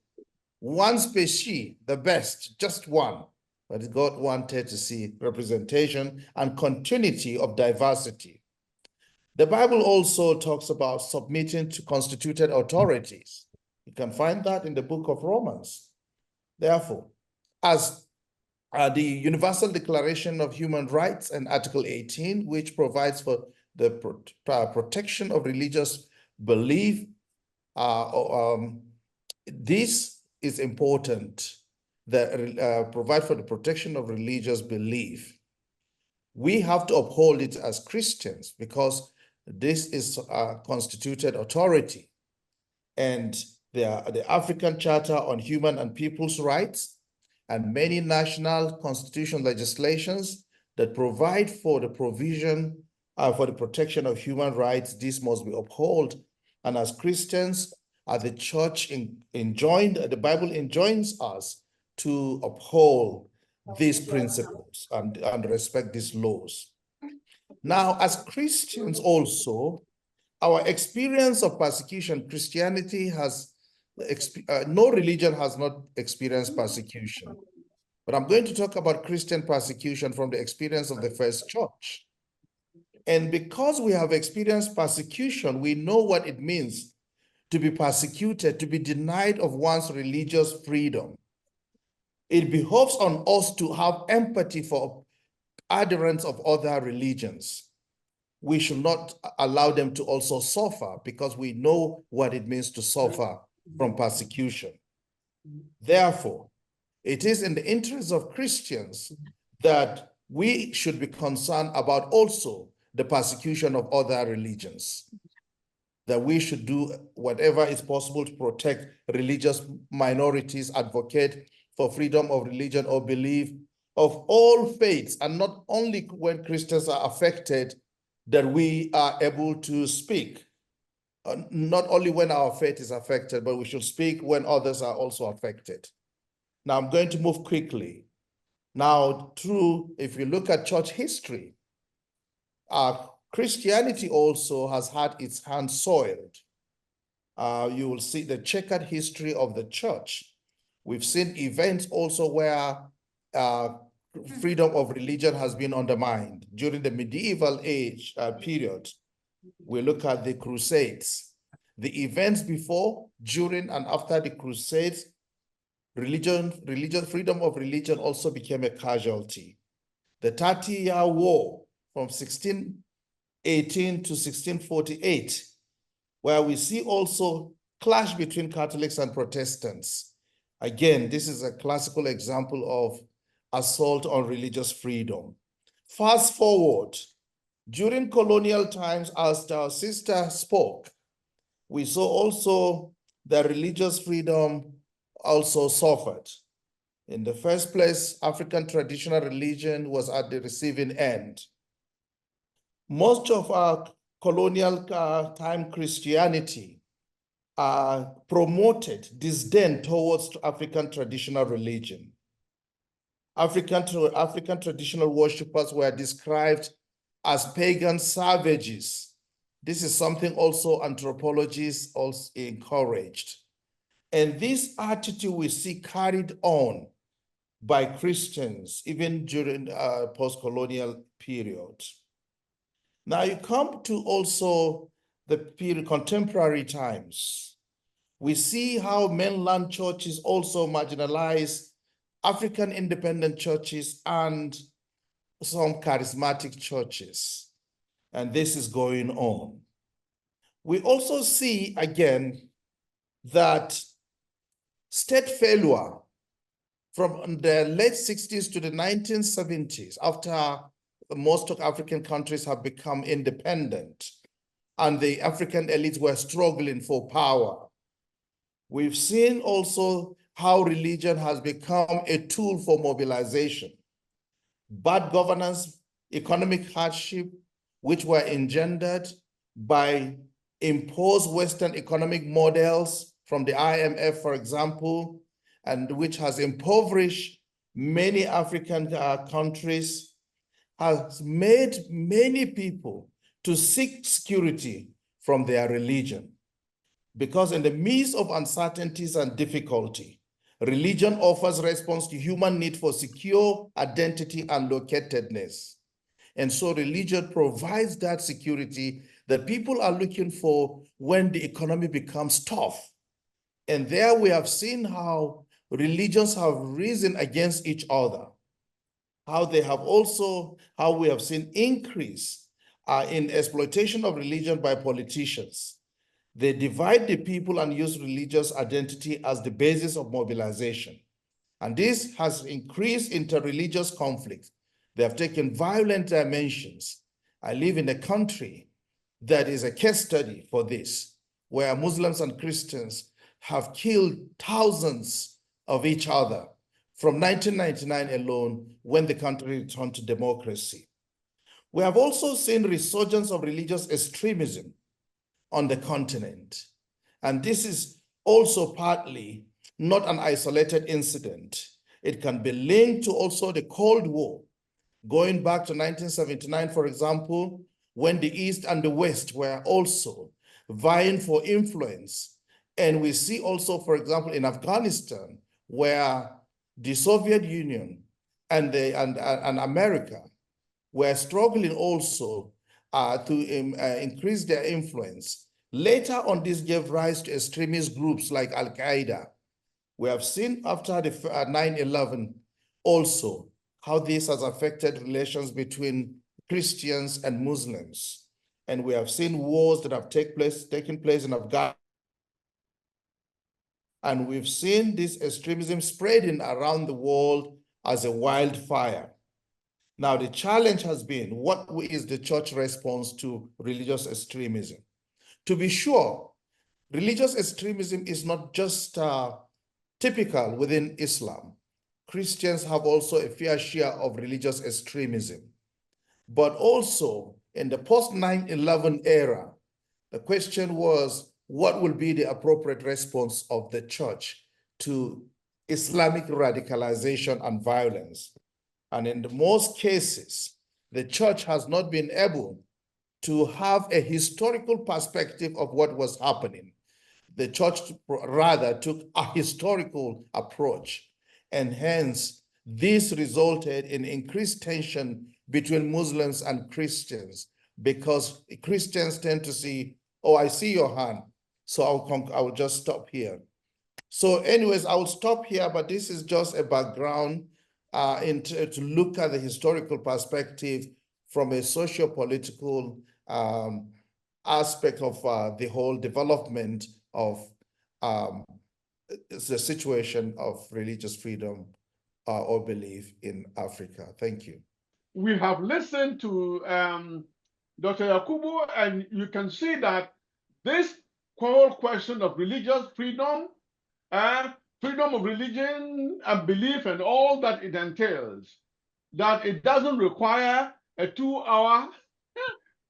one species, the best, just one. But God wanted to see representation and continuity of diversity. The Bible also talks about submitting to constituted authorities. You can find that in the book of Romans. Therefore, as the Universal Declaration of Human Rights and Article 18, which provides for the protection of religious belief, this is important, that provide for the protection of religious belief. We have to uphold it as Christians because this is a constituted authority. And the African Charter on Human and People's Rights and many national constitutional legislations that provide for the provision for the protection of human rights, this must be upheld. And as Christians, as the church the Bible enjoins us to uphold these principles and respect these laws. Now, as Christians also, our experience of persecution, Christianity has, no religion has not experienced persecution. But I'm going to talk about Christian persecution from the experience of the first church. And because we have experienced persecution, we know what it means to be persecuted, to be denied of one's religious freedom. It behoves on us to have empathy for adherents of other religions. We should not allow them to also suffer because we know what it means to suffer from persecution. Therefore, it is in the interest of Christians that we should be concerned about also the persecution of other religions, that we should do whatever is possible to protect religious minorities, advocate for freedom of religion or belief of all faiths, and not only when Christians are affected that we are able to speak. Not only when our faith is affected, but we should speak when others are also affected. Now, I'm going to move quickly. Now, if you look at church history, Christianity also has had its hands soiled. You will see the checkered history of the church. We've seen events also where freedom of religion has been undermined. During the medieval age period, we look at the Crusades. The events before, during, and after the Crusades, freedom of religion also became a casualty. The 30-year war from 1618 to 1648, where we see also clash between Catholics and Protestants. Again, this is a classical example of assault on religious freedom. Fast forward, during colonial times, as our sister spoke, we saw also that religious freedom also suffered. In the first place, African traditional religion was at the receiving end. Most of our colonial time Christianity promoted disdain towards African traditional religion. African traditional worshippers were described as pagan savages. This is something also anthropologists also encouraged. And this attitude we see carried on by Christians even during post-colonial period. Now you come to also the period contemporary times. We see how mainland churches also marginalize African independent churches and some charismatic churches. And this is going on. We also see again that state failure from the late 60s to the 1970s, after most of African countries have become independent and the African elites were struggling for power. We've seen also how religion has become a tool for mobilization. Bad governance, economic hardship, which were engendered by imposed Western economic models from the IMF, for example, and which has impoverished many African countries, has made many people to seek security from their religion. Because in the midst of uncertainties and difficulty, religion offers response to human need for secure identity and locatedness. And so religion provides that security that people are looking for when the economy becomes tough. And there we have seen how religions have risen against each other, how they have also, how we have seen increase in exploitation of religion by politicians. They divide the people and use religious identity as the basis of mobilization. And this has increased interreligious conflict. They have taken violent dimensions. I live in a country that is a case study for this, where Muslims and Christians have killed thousands of each other from 1999 alone, when the country returned to democracy. We have also seen resurgence of religious extremism on the continent. And this is also partly not an isolated incident. It can be linked to also the Cold War, going back to 1979, for example, when the East and the West were also vying for influence. And we see also, for example, in Afghanistan, where the Soviet Union and America were struggling also to increase their influence. Later on, this gave rise to extremist groups like Al-Qaeda. We have seen after the 9/11 also how this has affected relations between Christians and Muslims. And we have seen wars that have taken place in Afghanistan. And we've seen this extremism spreading around the world as a wildfire. Now, the challenge has been, what is the church response to religious extremism? To be sure, religious extremism is not just typical within Islam. Christians have also a fair share of religious extremism. But also, in the post-9/11 era, the question was, what will be the appropriate response of the church to Islamic radicalization and violence? And in most cases, the church has not been able to have a historical perspective of what was happening. The church rather took a historical approach, and hence this resulted in increased tension between Muslims and Christians, because Christians tend to see, oh, I see your hand, so I'll just stop here. So anyways, I will stop here, but this is just a background to look at the historical perspective from a socio-political aspect of the whole development of the situation of religious freedom or belief in Africa. Thank you.
We have listened to Dr. Yakubu, and you can see that this whole question of religious freedom, freedom of religion and belief and all that it entails, that it doesn't require a 2-hour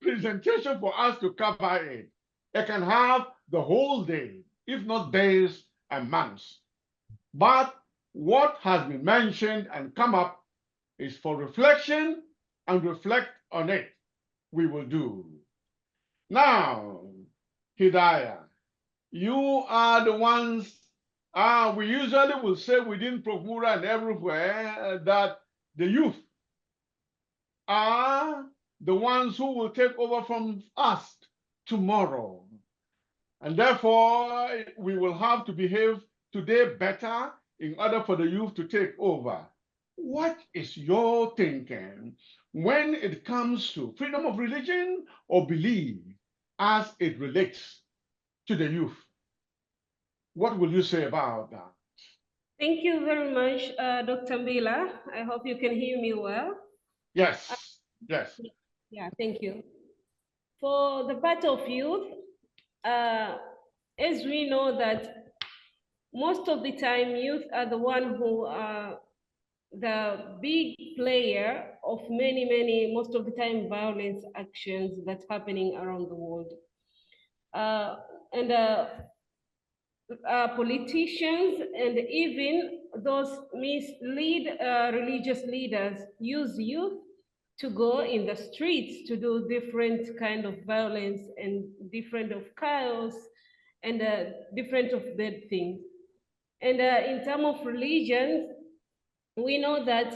presentation for us to cover it. It can have the whole day, if not days and months. But what has been mentioned and come up is for reflection, and reflect on it we will do. Now, Hidayah, you are the ones, we usually will say within PROCMURA and everywhere that the youth are the ones who will take over from us tomorrow. And therefore, we will have to behave today better in order for the youth to take over. What is your thinking when it comes to freedom of religion or belief as it relates to the youth? What will you say about that?
Thank you very much, Dr. Mbila. I hope you can hear me well.
Yes, yes.
Yeah, thank you. For the part of youth, as we know that most of the time youth are the one who are the big player of many, most of the time, violence actions that's happening around the world. Politicians and even those mislead religious leaders use youth to go in the streets to do different kind of violence and different of chaos and different of bad things. And in terms of religions, we know that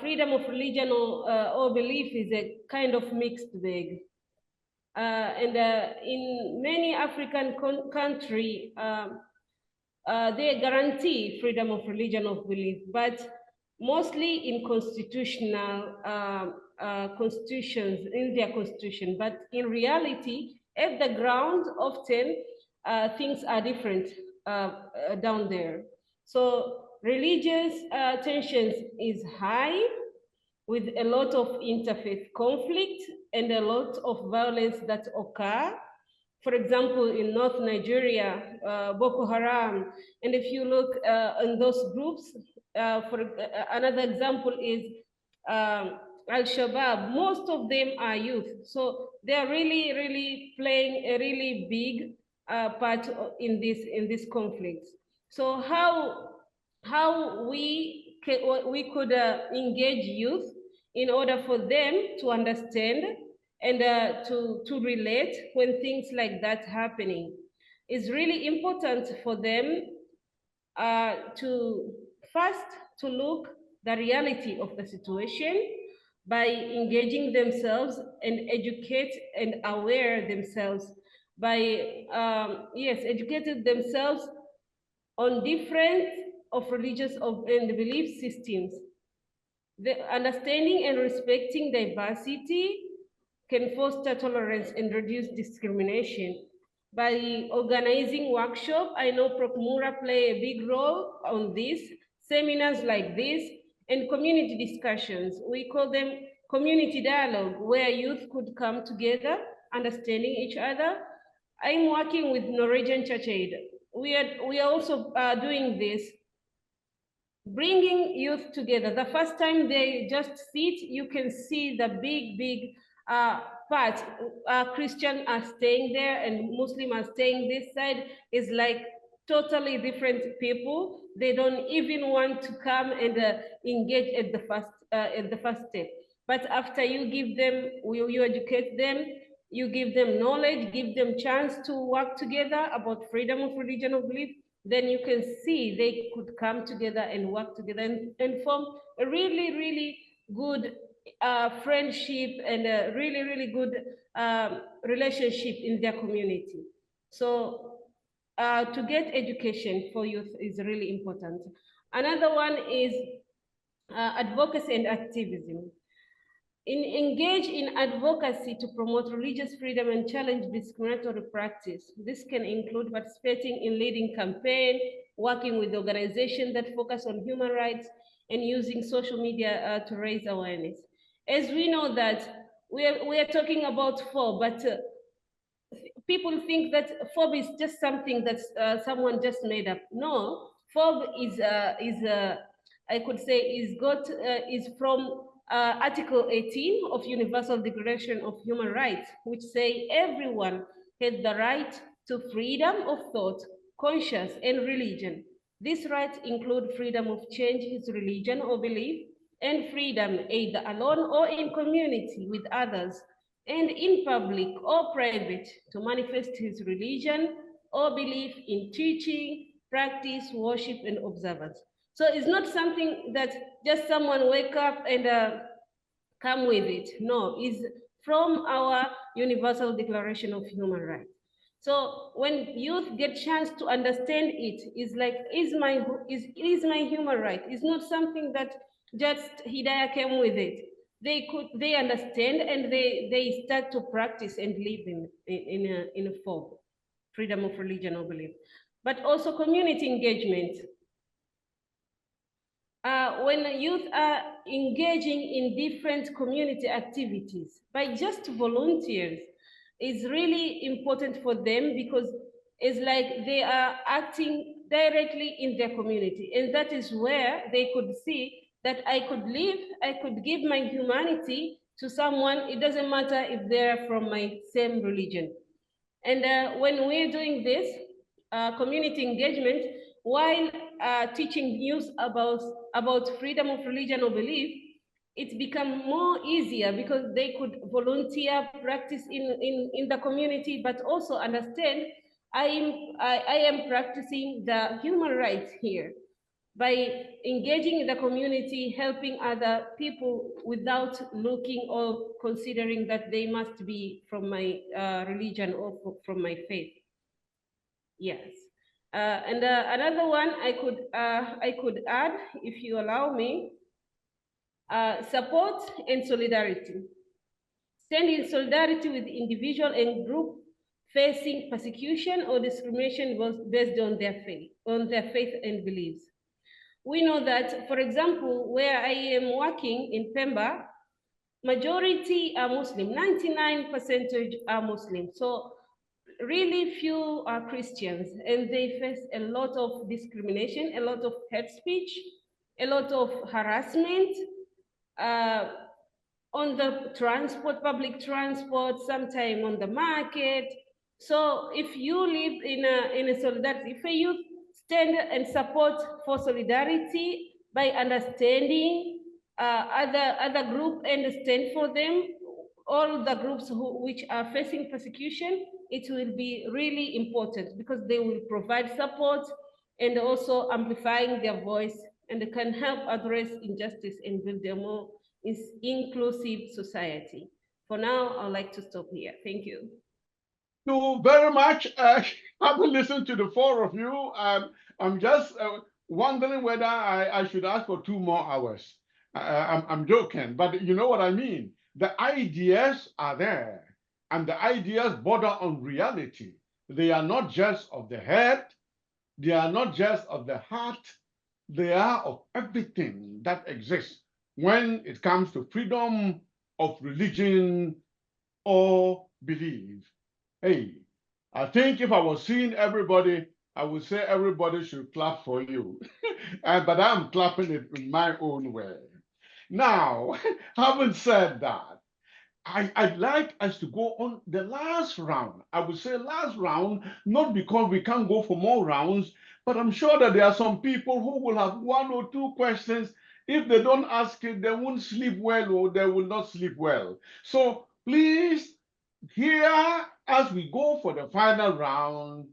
freedom of religion or belief is a kind of mixed bag. In many African countries, they guarantee freedom of religion or belief, but mostly in constitutional constitutions, in their constitution. But in reality, at the ground, often things are different down there. So religious tensions is high, with a lot of interfaith conflict and a lot of violence that occur. For example, in North Nigeria, Boko Haram, and if you look in those groups, another example is Al-Shabaab, most of them are youth. So they are really playing a really big part in this conflict. So how we could engage youth in order for them to understand and to relate when things like that happening. It's really important for them to first to look the reality of the situation by engaging themselves and educate and aware themselves by educating themselves on different of religious and belief systems. The understanding and respecting diversity can foster tolerance and reduce discrimination. By organizing workshops, I know PROCMURA play a big role on this, seminars like this, and community discussions. We call them community dialogue, where youth could come together, understanding each other. I'm working with Norwegian Church Aid. We are also doing this, bringing youth together. The first time they just sit, you can see the big part. Christian are staying there and Muslim are staying this side. Is like totally different people. They don't even want to come and engage at the first step. But after you give them, you educate them, you give them knowledge, give them chance to work together about freedom of religion or belief, then you can see they could come together and work together and form a really good friendship and a really good relationship in their community. So to get education for youth is really important. Another one is advocacy and activism. Engage in advocacy to promote religious freedom and challenge discriminatory practice. This can include participating in leading campaigns, working with organizations that focus on human rights, and using social media to raise awareness. As we know that we are talking about FoRB, but people think that FoRB is just something that someone just made up. No, FoRB I could say is from Article 18 of Universal Declaration of Human Rights, which say everyone has the right to freedom of thought, conscience, and religion. These rights include freedom of change his religion or belief, and freedom either alone or in community with others, and in public or private to manifest his religion or belief in teaching, practice, worship, and observance. So it's not something that just someone wake up and come with it. No, it's from our Universal Declaration of Human Rights. So when youth get chance to understand it, it's like, is my human right? It's not something that just Hidayah came with it. They understand and they start to practice and live in a FoRB, freedom of religion or belief. But also community engagement. When youth are engaging in different community activities by just volunteers, it's really important for them because it's like they are acting directly in their community. And that is where they could see that I could live, I could give my humanity to someone. It doesn't matter if they're from my same religion. And when we're doing this community engagement, while teaching youth about freedom of religion or belief, it's become more easier because they could volunteer, practice in the community, but also understand I am practicing the human rights here by engaging in the community, helping other people without looking or considering that they must be from my religion or from my faith. Yes. And another one I could add, if you allow me, support and solidarity. Stand in solidarity with individual and group facing persecution or discrimination based on their faith and beliefs. We know that, for example, where I am working in Pemba, majority are Muslim, 99% are Muslim. So really few are Christians, and they face a lot of discrimination, a lot of hate speech, a lot of harassment on the transport, public transport, sometime on the market. So if you live in a solidarity, if you stand and support for solidarity by understanding other group and stand for them, all the groups which are facing persecution, it will be really important because they will provide support and also amplifying their voice, and they can help address injustice and build a more inclusive society. For now, I'd like to stop here. Thank you.
Thank you very much. Having listened to the four of you, I'm just wondering whether I should ask for 2 more hours. I'm joking, but you know what I mean. The ideas are there, and the ideas border on reality. They are not just of the head, they are not just of the heart, they are of everything that exists when it comes to freedom of religion or belief. Hey, I think if I was seeing everybody, I would say everybody should clap for you. But I'm clapping it in my own way. Now, having said that, I'd like us to go on the last round. I would say last round, not because we can't go for more rounds, but I'm sure that there are some people who will have 1 or 2 questions. If they don't ask it, they won't sleep well or they will not sleep well. So please, here, as we go for the final round,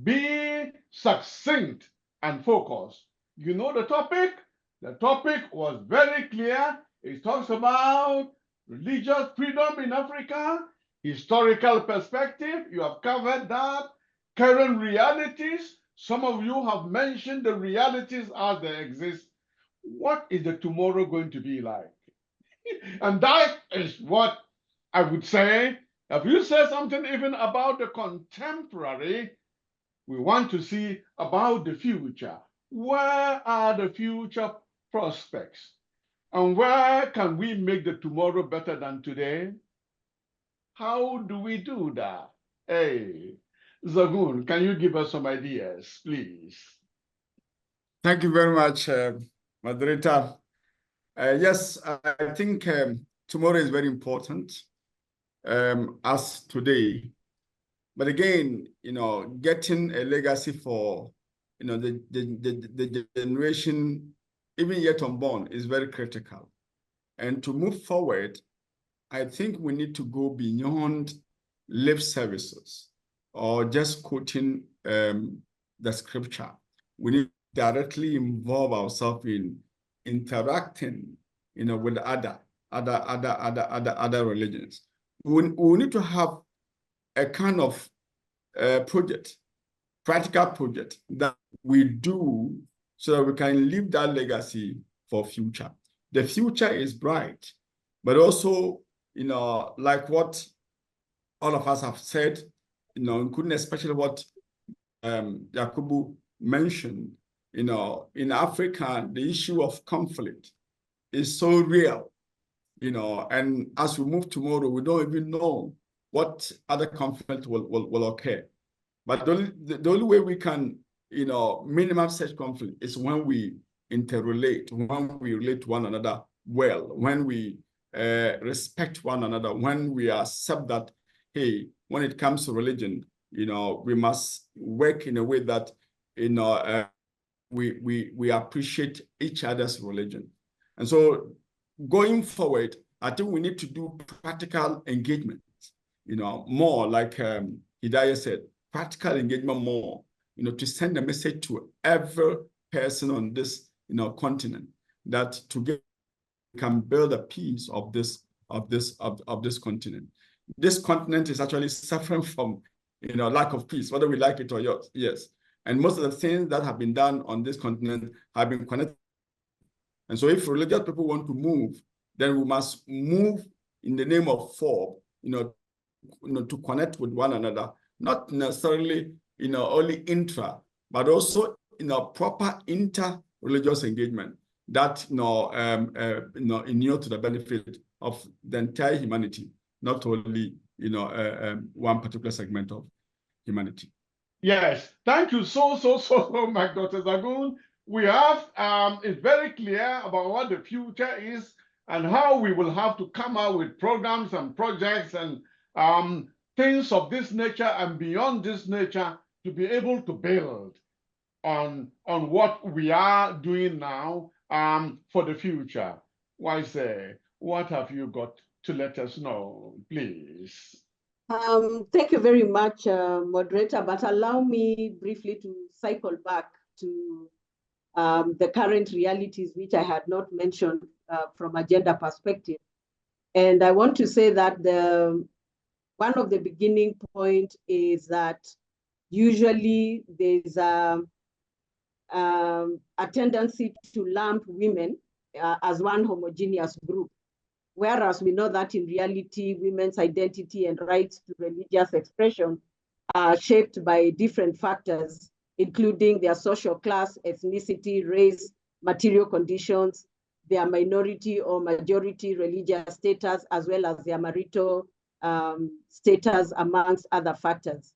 be succinct and focused. You know the topic? The topic was very clear. It talks about religious freedom in Africa, historical perspective, you have covered that, current realities, some of you have mentioned the realities as they exist. What is the tomorrow going to be like? And that is what I would say. If you say something even about the contemporary, we want to see about the future. Where are the future prospects? And where can we make the tomorrow better than today? How do we do that? Hey, Zagun, can you give us some ideas, please?
Thank you very much, Moderator. Yes, I think tomorrow is very important as today. But again, getting a legacy for, the generation even yet unborn is very critical. And to move forward, I think we need to go beyond lip services or just quoting the scripture. We need to directly involve ourselves in interacting, with other religions. We need to have a kind of project, practical project that we do so that we can leave that legacy for future. The future is bright, but also, like what all of us have said, including especially what Yakubu mentioned, in Africa, the issue of conflict is so real, and as we move tomorrow, we don't even know what other conflict will occur. But the only way we can, minimum such conflict is when we interrelate, when we relate to one another well, when we respect one another, when we accept that, hey, when it comes to religion, we must work in a way that, we appreciate each other's religion. And so going forward, I think we need to do practical engagement, more like Hidayah said, practical engagement more, to send a message to every person on this, continent, that together we can build a piece of this continent. This continent is actually suffering from, lack of peace, whether we like it or not. Yes. And most of the things that have been done on this continent have been connected. And so if religious people want to move, then we must move in the name of FoRB, to connect with one another, not necessarily, only intra, but also in a proper inter-religious engagement that, inure to the benefit of the entire humanity, not only, one particular segment of humanity.
Yes, thank you so much, Dr. Zagun. We have, it's very clear about what the future is and how we will have to come out with programs and projects and things of this nature and beyond this nature to be able to build on what we are doing now for the future. Wise, what have you got to let us know, please?
Thank you very much, moderator, but allow me briefly to cycle back to the current realities, which I had not mentioned from a gender perspective. And I want to say that one of the beginning point is that usually there's a tendency to lump women as one homogeneous group. Whereas we know that in reality, women's identity and rights to religious expression are shaped by different factors, including their social class, ethnicity, race, material conditions, their minority or majority religious status, as well as their marital status, amongst other factors.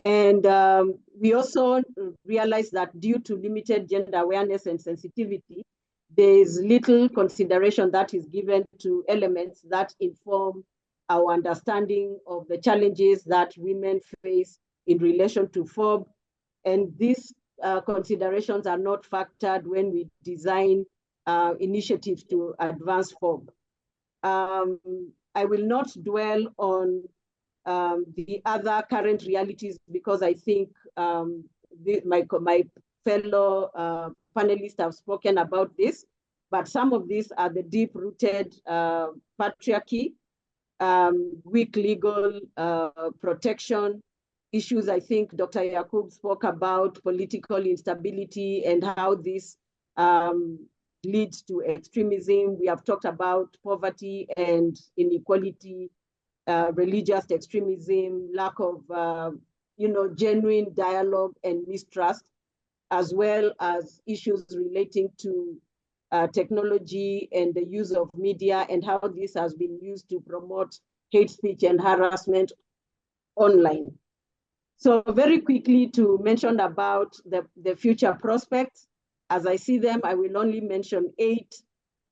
And we also realize that due to limited gender awareness and sensitivity, there is little consideration that is given to elements that inform our understanding of the challenges that women face in relation to FoRB. And these considerations are not factored when we design initiatives to advance FoRB. I will not dwell on the other current realities because I think my fellow panelists have spoken about this, but some of these are the deep-rooted patriarchy, weak legal protection issues. I think Dr. Yakub spoke about political instability and how this leads to extremism. We have talked about poverty and inequality, religious extremism, lack of genuine dialogue and mistrust, as well as issues relating to technology and the use of media and how this has been used to promote hate speech and harassment online. So very quickly to mention about the future prospects, as I see them, I will only mention 8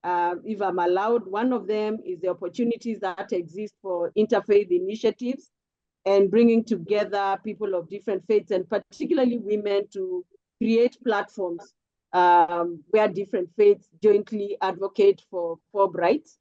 if I'm allowed. One of them is the opportunities that exist for interfaith initiatives and bringing together people of different faiths and particularly women to create platforms where different faiths jointly advocate for FoRB rights.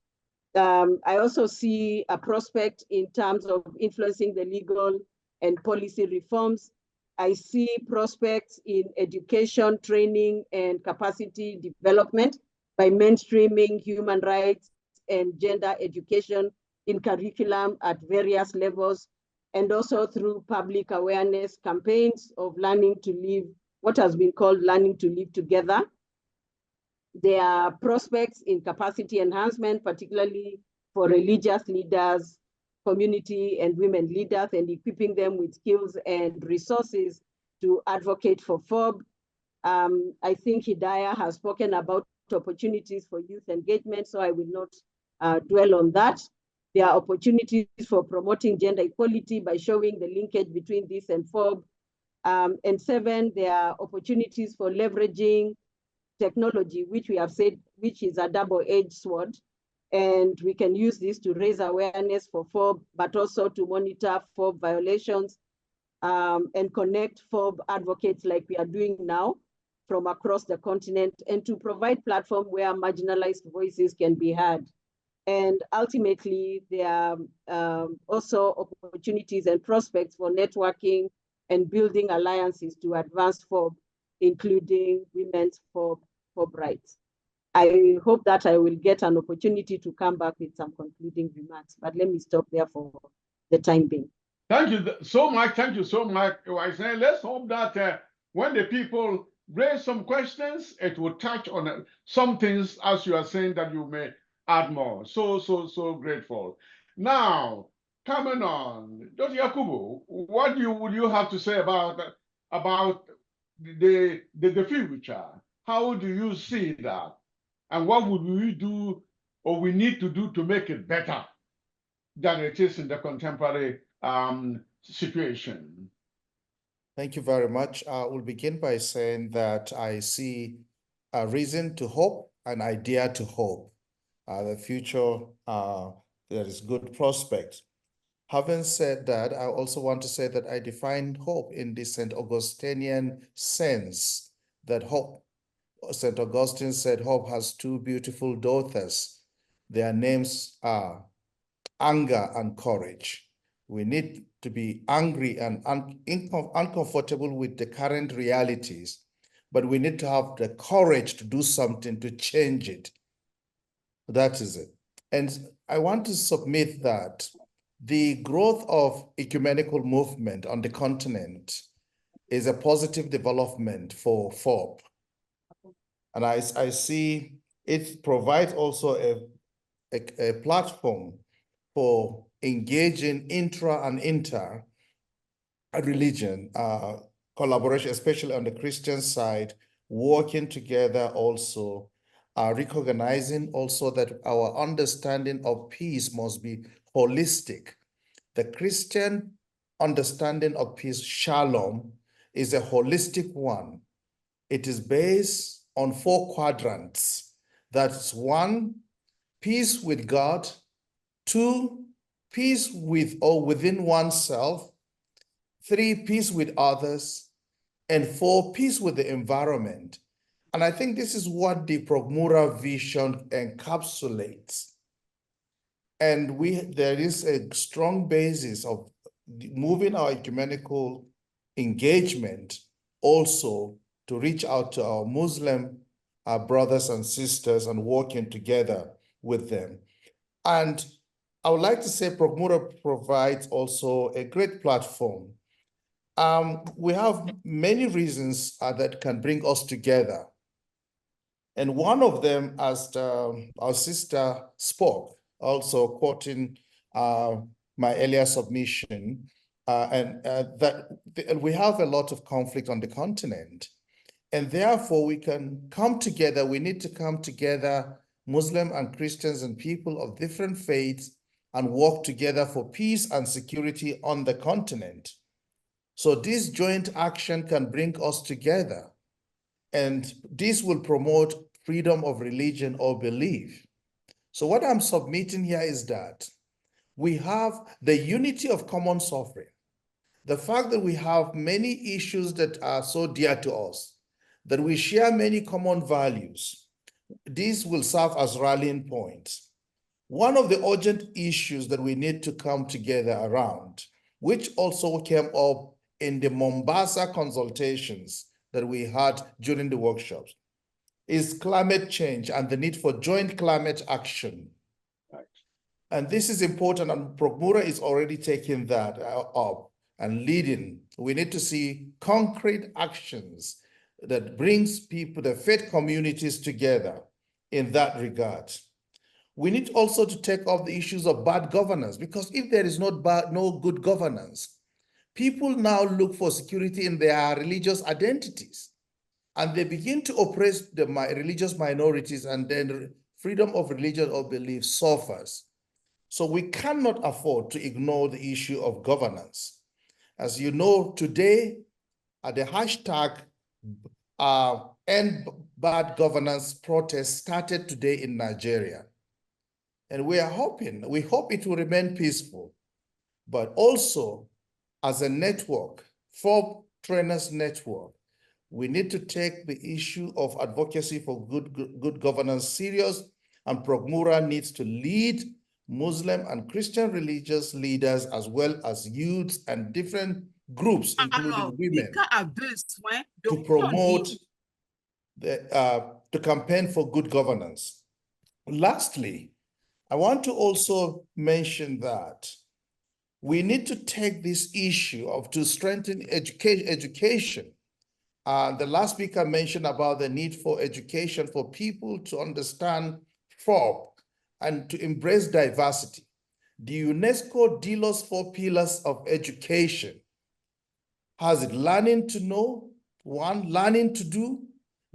I also see a prospect in terms of influencing the legal and policy reforms. I see prospects in education, training, and capacity development by mainstreaming human rights and gender education in curriculum at various levels, and also through public awareness campaigns of learning to live, what has been called learning to live together. There are prospects in capacity enhancement, particularly for religious leaders, community and women leaders, and equipping them with skills and resources to advocate for FoRB. I think Hidayah has spoken about opportunities for youth engagement, so I will not dwell on that. There are opportunities for promoting gender equality by showing the linkage between this and FoRB. And 7, there are opportunities for leveraging technology, which we have said, which is a double-edged sword. And we can use this to raise awareness for FoRB, but also to monitor FoRB violations and connect FoRB advocates like we are doing now from across the continent, and to provide platform where marginalized voices can be heard. And ultimately, there are also opportunities and prospects for networking and building alliances to advance FoRB, including women's FoRB rights. I hope that I will get an opportunity to come back with some concluding remarks, but let me stop there for the time being.
Thank you so much. Thank you so much, Waisne. Let's hope that when the people raise some questions, it will touch on some things, as you are saying, that you may add more. So grateful. Now, coming on, Dr. Yakubu, what would you have to say about the future? How do you see that? And what would we do or we need to do to make it better than it is in the contemporary situation?
Thank you very much. I will begin by saying that I see a reason to hope, an idea to hope. The future, there is good prospect. Having said that, I also want to say that I define hope in the St. Augustinian sense, that hope, St. Augustine said, hope has two beautiful daughters. Their names are anger and courage. We need to be angry and uncomfortable with the current realities, but we need to have the courage to do something to change it. That is it. And I want to submit that the growth of ecumenical movement on the continent is a positive development for FoRB. And I see it provides also a platform for engaging intra and inter religion collaboration, especially on the Christian side, working together also, recognizing also that our understanding of peace must be holistic. The Christian understanding of peace, shalom, is a holistic one. It is based on 4 quadrants. That's 1, peace with God; 2, peace with or within oneself; 3, peace with others; and 4, peace with the environment. And I think this is what the PROCMURA vision encapsulates. And there is a strong basis of moving our ecumenical engagement also to reach out to our Muslim brothers and sisters and working together with them. And I would like to say PROCMURA provides also a great platform. We have many reasons that can bring us together. And one of them, as our sister spoke, also quoting my earlier submission, that we have a lot of conflict on the continent. And therefore, we can come together. We need to come together, Muslim and Christians and people of different faiths, and work together for peace and security on the continent. So this joint action can bring us together. And this will promote freedom of religion or belief. So what I'm submitting here is that we have the unity of common suffering. The fact that we have many issues that are so dear to us, that we share many common values, these will serve as rallying points. One of the urgent issues that we need to come together around, which also came up in the Mombasa consultations that we had during the workshops, is climate change and the need for joint climate action. Right. And this is important, and PROCMURA is already taking that up and leading. We need to see concrete actions that brings people, the faith communities together in that regard. We need also to take up the issues of bad governance, because if there is no good governance, people now look for security in their religious identities, and they begin to oppress the religious minorities, and then freedom of religion or belief suffers. So we cannot afford to ignore the issue of governance. As you know, today, The hashtag End Bad Governance protest started today in Nigeria. And we hope it will remain peaceful, but also as a network, FoRB Trainers Network, we need to take the issue of advocacy for good governance serious, and PROCMURA needs to lead Muslim and Christian religious leaders as well as youths and different groups, including women, to promote to campaign for good governance. Lastly, I want to also mention that we need to take this issue to strengthen education. The last speaker mentioned about the need for education for people to understand FoRB and to embrace diversity. The UNESCO Delos 4 pillars of education has it learning to know, one, learning to do,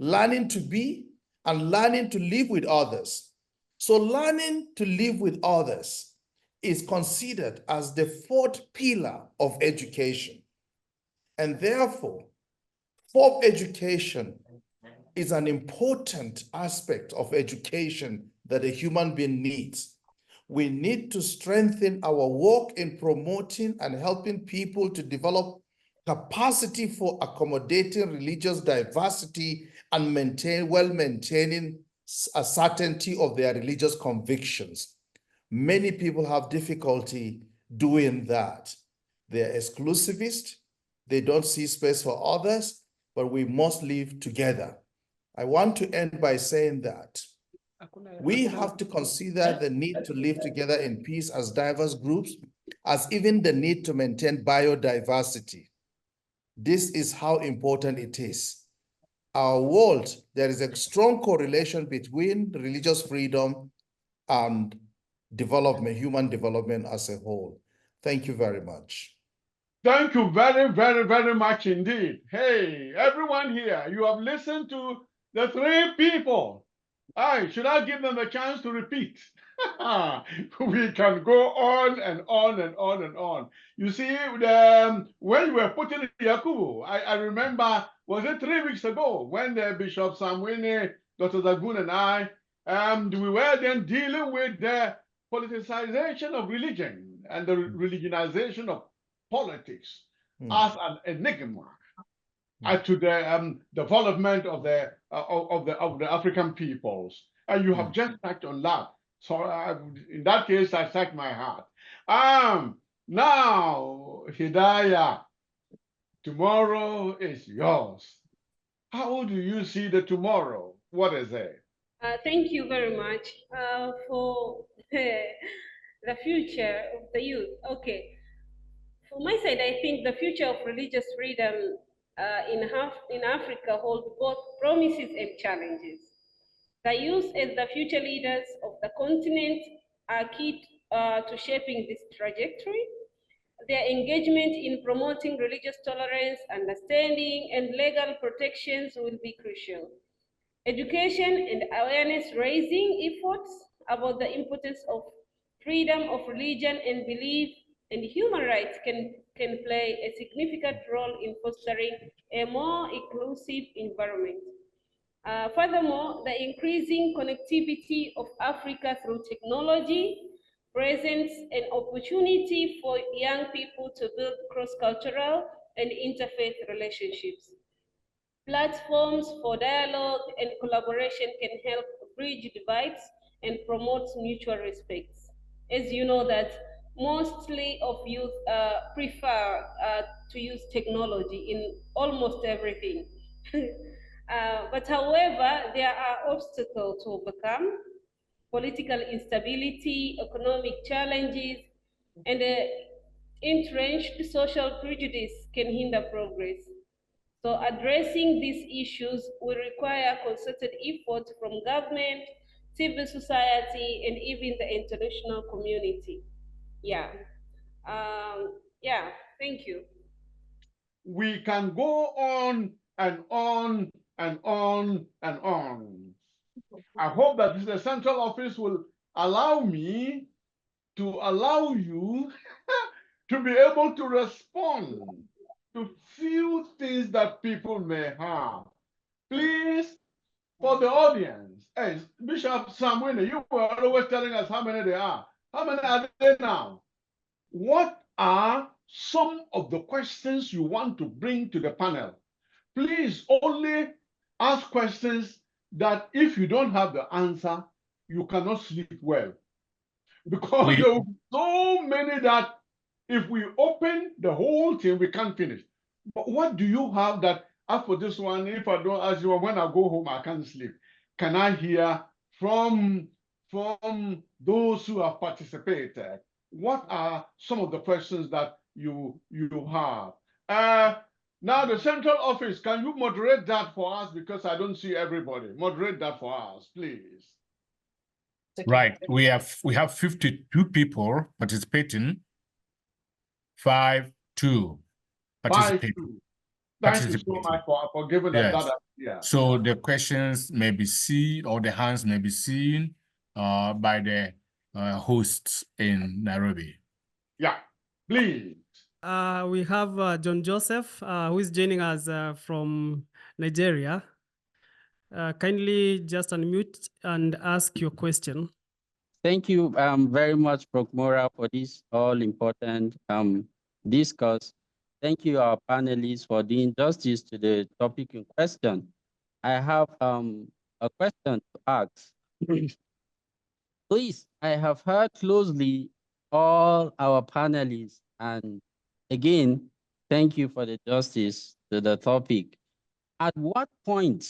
learning to be, and learning to live with others. So learning to live with others is considered as the fourth pillar of education. And therefore, FoRB education is an important aspect of education that a human being needs. We need to strengthen our work in promoting and helping people to develop capacity for accommodating religious diversity and maintaining a certainty of their religious convictions. Many people have difficulty doing that. They're exclusivist, they don't see space for others, but we must live together. I want to end by saying that we have to consider the need to live together in peace as diverse groups, as even the need to maintain biodiversity. This is how important it is. Our world, there is a strong correlation between religious freedom and development, human development as a whole. Thank you very much.
Thank you very, very, very much indeed. Hey, everyone here, you have listened to the three people. Should I give them a chance to repeat? We can go on and on and on and on. You see, when you were putting Yakubu, I remember, was it 3 weeks ago when Bishop Samwini, Dr. Zagun and I, we were then dealing with the politicization of religion and the religionization of politics as an enigma to the development of the African peoples, and you have just touched on that. So in that case, I thank my heart. Now, Hidayah, tomorrow is yours. How do you see the tomorrow? What is it?
Thank you very much for the future of the youth. Okay. From my side, I think the future of religious freedom in Africa holds both promises and challenges. The youth as the future leaders of the continent are key to shaping this trajectory. Their engagement in promoting religious tolerance, understanding, and legal protections will be crucial. Education and awareness raising efforts about the importance of freedom of religion and belief and human rights can play a significant role in fostering a more inclusive environment. Furthermore, the increasing connectivity of Africa through technology presents an opportunity for young people to build cross-cultural and interfaith relationships. Platforms for dialogue and collaboration can help bridge divides and promote mutual respect. As you know that mostly of youth prefer to use technology in almost everything. But however, there are obstacles to overcome: political instability, economic challenges, and entrenched social prejudice can hinder progress. So addressing these issues will require concerted effort from government, civil society, and even the international community. Yeah. Thank you.
We can go on and on and on and on. I hope that the central office will allow me to allow you to be able to respond to few things that people may have. Please, for the audience, hey, Bishop Samuel, you were always telling us how many there are. How many are there now? What are some of the questions you want to bring to the panel? Please only ask questions that if you don't have the answer, you cannot sleep well. Because there will be so many that if we open the whole thing, we can't finish. But what do you have that, as for this one, if I don't ask you, when I go home, I can't sleep? Can I hear from those who have participated? What are some of the questions that you have? Now, the central office, can you moderate that for us? Because I don't see everybody. Moderate that for us, please.
Right. We have 52 people participating. 52 participating.
Thank you so much for giving us that idea.
So the questions may be seen, or the hands may be seen by the hosts in Nairobi.
Yeah, please.
We have John Joseph, who is joining us from Nigeria. Kindly just unmute and ask your question.
Thank you very much, PROCMURA, for this all-important discourse. Thank you, our panelists, for doing justice to the topic in question. I have a question to ask. Please, I have heard closely all our panelists, and again, thank you for the justice to the topic. At what point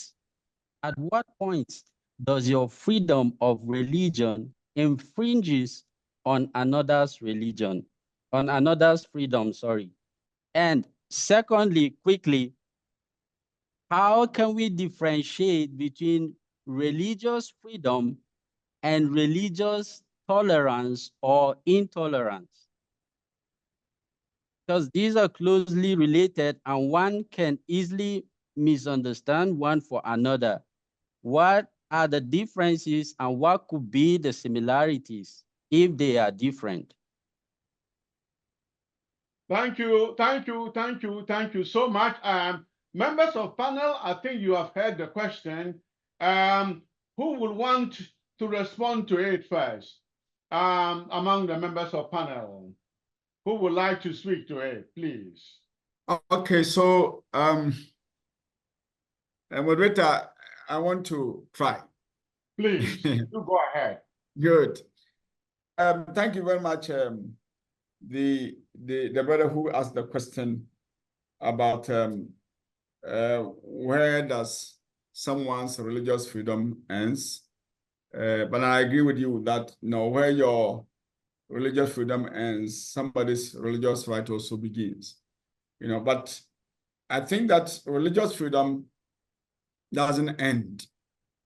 does your freedom of religion infringes on another's religion, on another's freedom, sorry? And secondly, quickly, how can we differentiate between religious freedom and religious tolerance or intolerance? Because these are closely related and one can easily misunderstand one for another. What are the differences and what could be the similarities if they are different?
Thank you so much. Members of panel, I think you have heard the question. Who will want to respond to it first among the members of panel? Who would like to speak to it, please?
Okay, so moderator, I want to try.
Please, you go ahead.
Good. Thank you very much. The brother who asked the question about where does someone's religious freedom ends, but I agree with you that where your religious freedom ends, somebody's religious right also begins. But I think that religious freedom doesn't end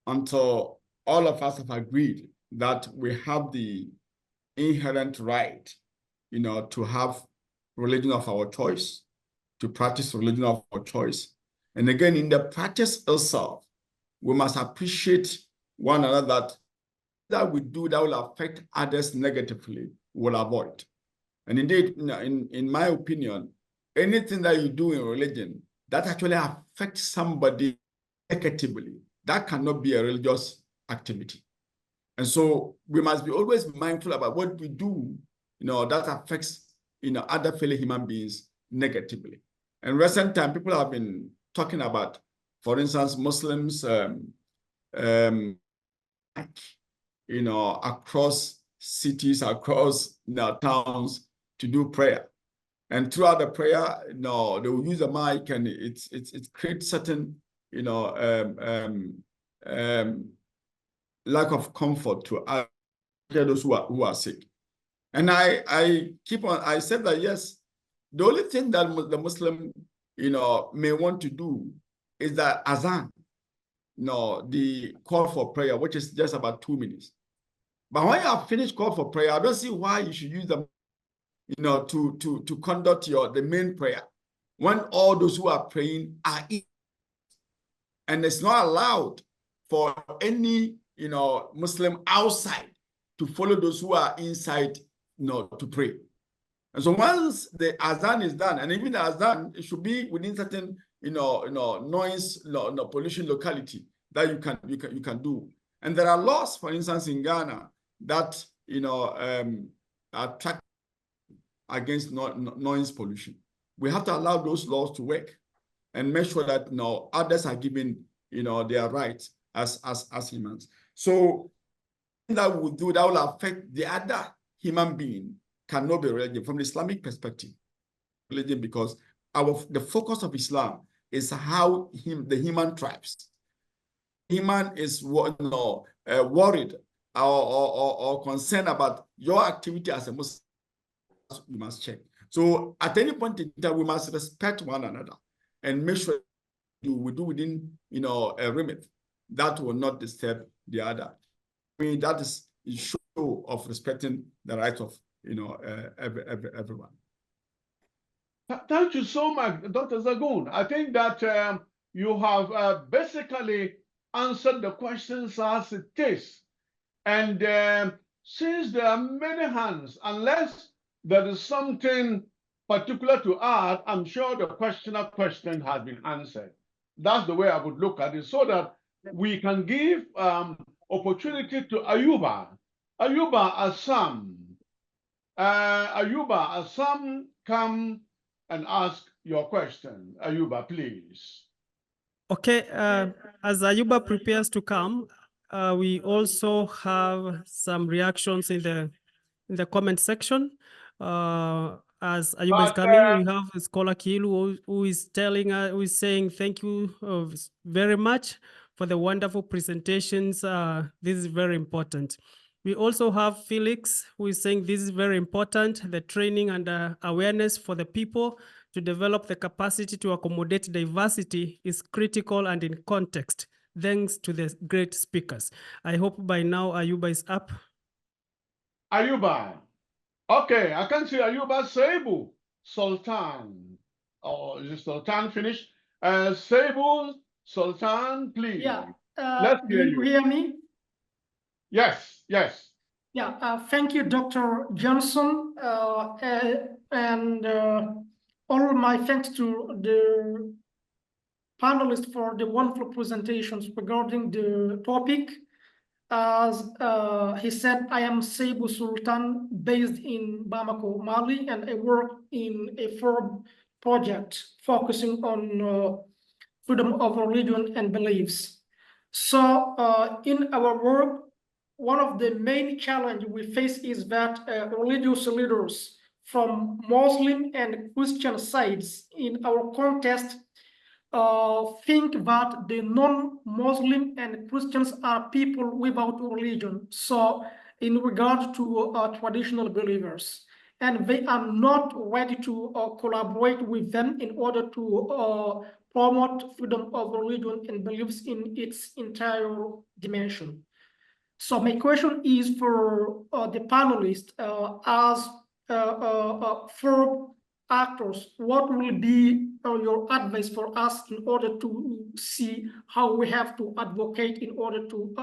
until all of us have agreed that we have the inherent right, to have religion of our choice, to practice religion of our choice. And again, in the practice itself, we must appreciate one another that we do that will affect others negatively, will avoid. And indeed, in my opinion, anything that you do in religion that actually affects somebody negatively, that cannot be a religious activity. And so we must be always mindful about what we do, that affects, other fellow human beings negatively. In recent time, people have been talking about, for instance, Muslims, across cities, across towns to do prayer. And throughout the prayer, they will use a mic, and it creates certain, lack of comfort to those who are sick. And I said that, yes, the only thing that the Muslim, may want to do is that azan, the call for prayer, which is just about 2 minutes. But when you have finished call for prayer, I don't see why you should use them, to conduct the main prayer when all those who are praying are in. And it's not allowed for any, Muslim outside to follow those who are inside, to pray. And so once the azan is done, and even the azan, it should be within certain, noise, pollution locality that you can do. And there are laws, for instance, in Ghana that, are tracked against noise pollution. We have to allow those laws to work and make sure that others are given their rights as humans. So that will affect the other human being cannot be religion from the Islamic perspective. Religion, because the focus of Islam is how the human tribes. Human is worried or concerned about your activity as a Muslim. You must check. So at any point in time, we must respect one another and make sure we do within a remit that will not disturb the other. I mean, that is a show of respecting the rights of everyone.
Thank you so much, Dr. Zagun. I think that you have basically answered the questions as it is. And since there are many hands, unless there is something particular to add, I'm sure the questioner question has been answered. That's the way I would look at it, so that we can give opportunity to Ayuba. Ayuba Assam. Ayuba Assam, come and ask your question. Ayuba, please.
Okay, as Ayuba prepares to come, we also have some reactions in the comment section. As Ayuba is coming, we have Scholar Kilu who is saying thank you very much for the wonderful presentations. This is very important. We also have Felix who is saying this is very important, the training and awareness for the people to develop the capacity to accommodate diversity is critical and in context. Thanks to the great speakers. I hope by now Ayuba is up.
Ayuba. Okay, I can see Ayuba Seibu Sultan. Or is it Sultan finished? Seibu Sultan, please.
Yeah.
Let's hear you.
Hear me?
Yes, yes.
Yeah, thank you, Dr. Johnson, and all my thanks to the panelists for the wonderful presentations regarding the topic. As he said, I am Seibu Sultan, based in Bamako, Mali, and I work in a FoRB project focusing on freedom of religion and beliefs. So in our work, one of the main challenges we face is that religious leaders from Muslim and Christian sides in our context think that the non-Muslim and Christians are people without religion. So in regard to traditional believers, and they are not ready to collaborate with them in order to promote freedom of religion and beliefs in its entire dimension. So my question is for the panelists, as for actors, what will be your advice for us in order to see how we have to advocate in order to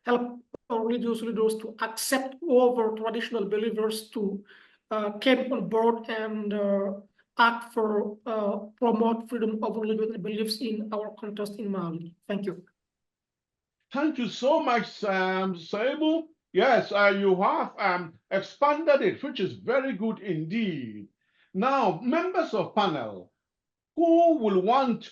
help religious leaders to accept over traditional believers to come on board and act for promote freedom of religion and beliefs in our context in Mali? Thank you.
Thank you so much, Saibu. Yes, you have expanded it, which is very good indeed. Now, members of panel, who will want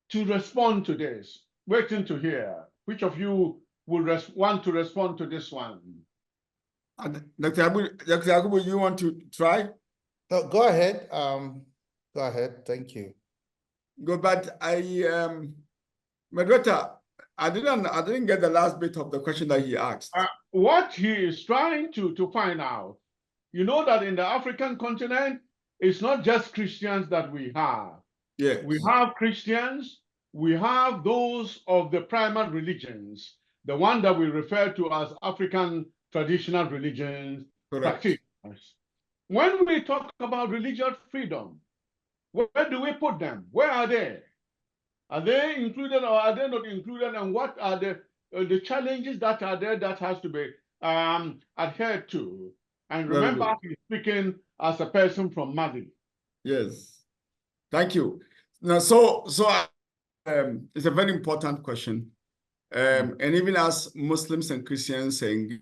to respond to this? Waiting to hear. Which of you will want to respond to this one?
Dr. Yakubu, you want to try?
No, go ahead. Go ahead. Thank you.
Go, but Moderator, I didn't get the last bit of the question that he asked.
What he is trying to find out, you know that in the African continent, it's not just Christians that we have.
Yes.
We have Christians, we have those of the primary religions, the one that we refer to as African traditional religions. Practitioners. When we talk about religious freedom, where do we put them? Where are they? Are they included or are they not included? And what are the challenges that are there that has to be adhered to? And remember, he's speaking as a person from Mali.
Yes. Thank you. Now, it's a very important question. And even as Muslims and Christians saying,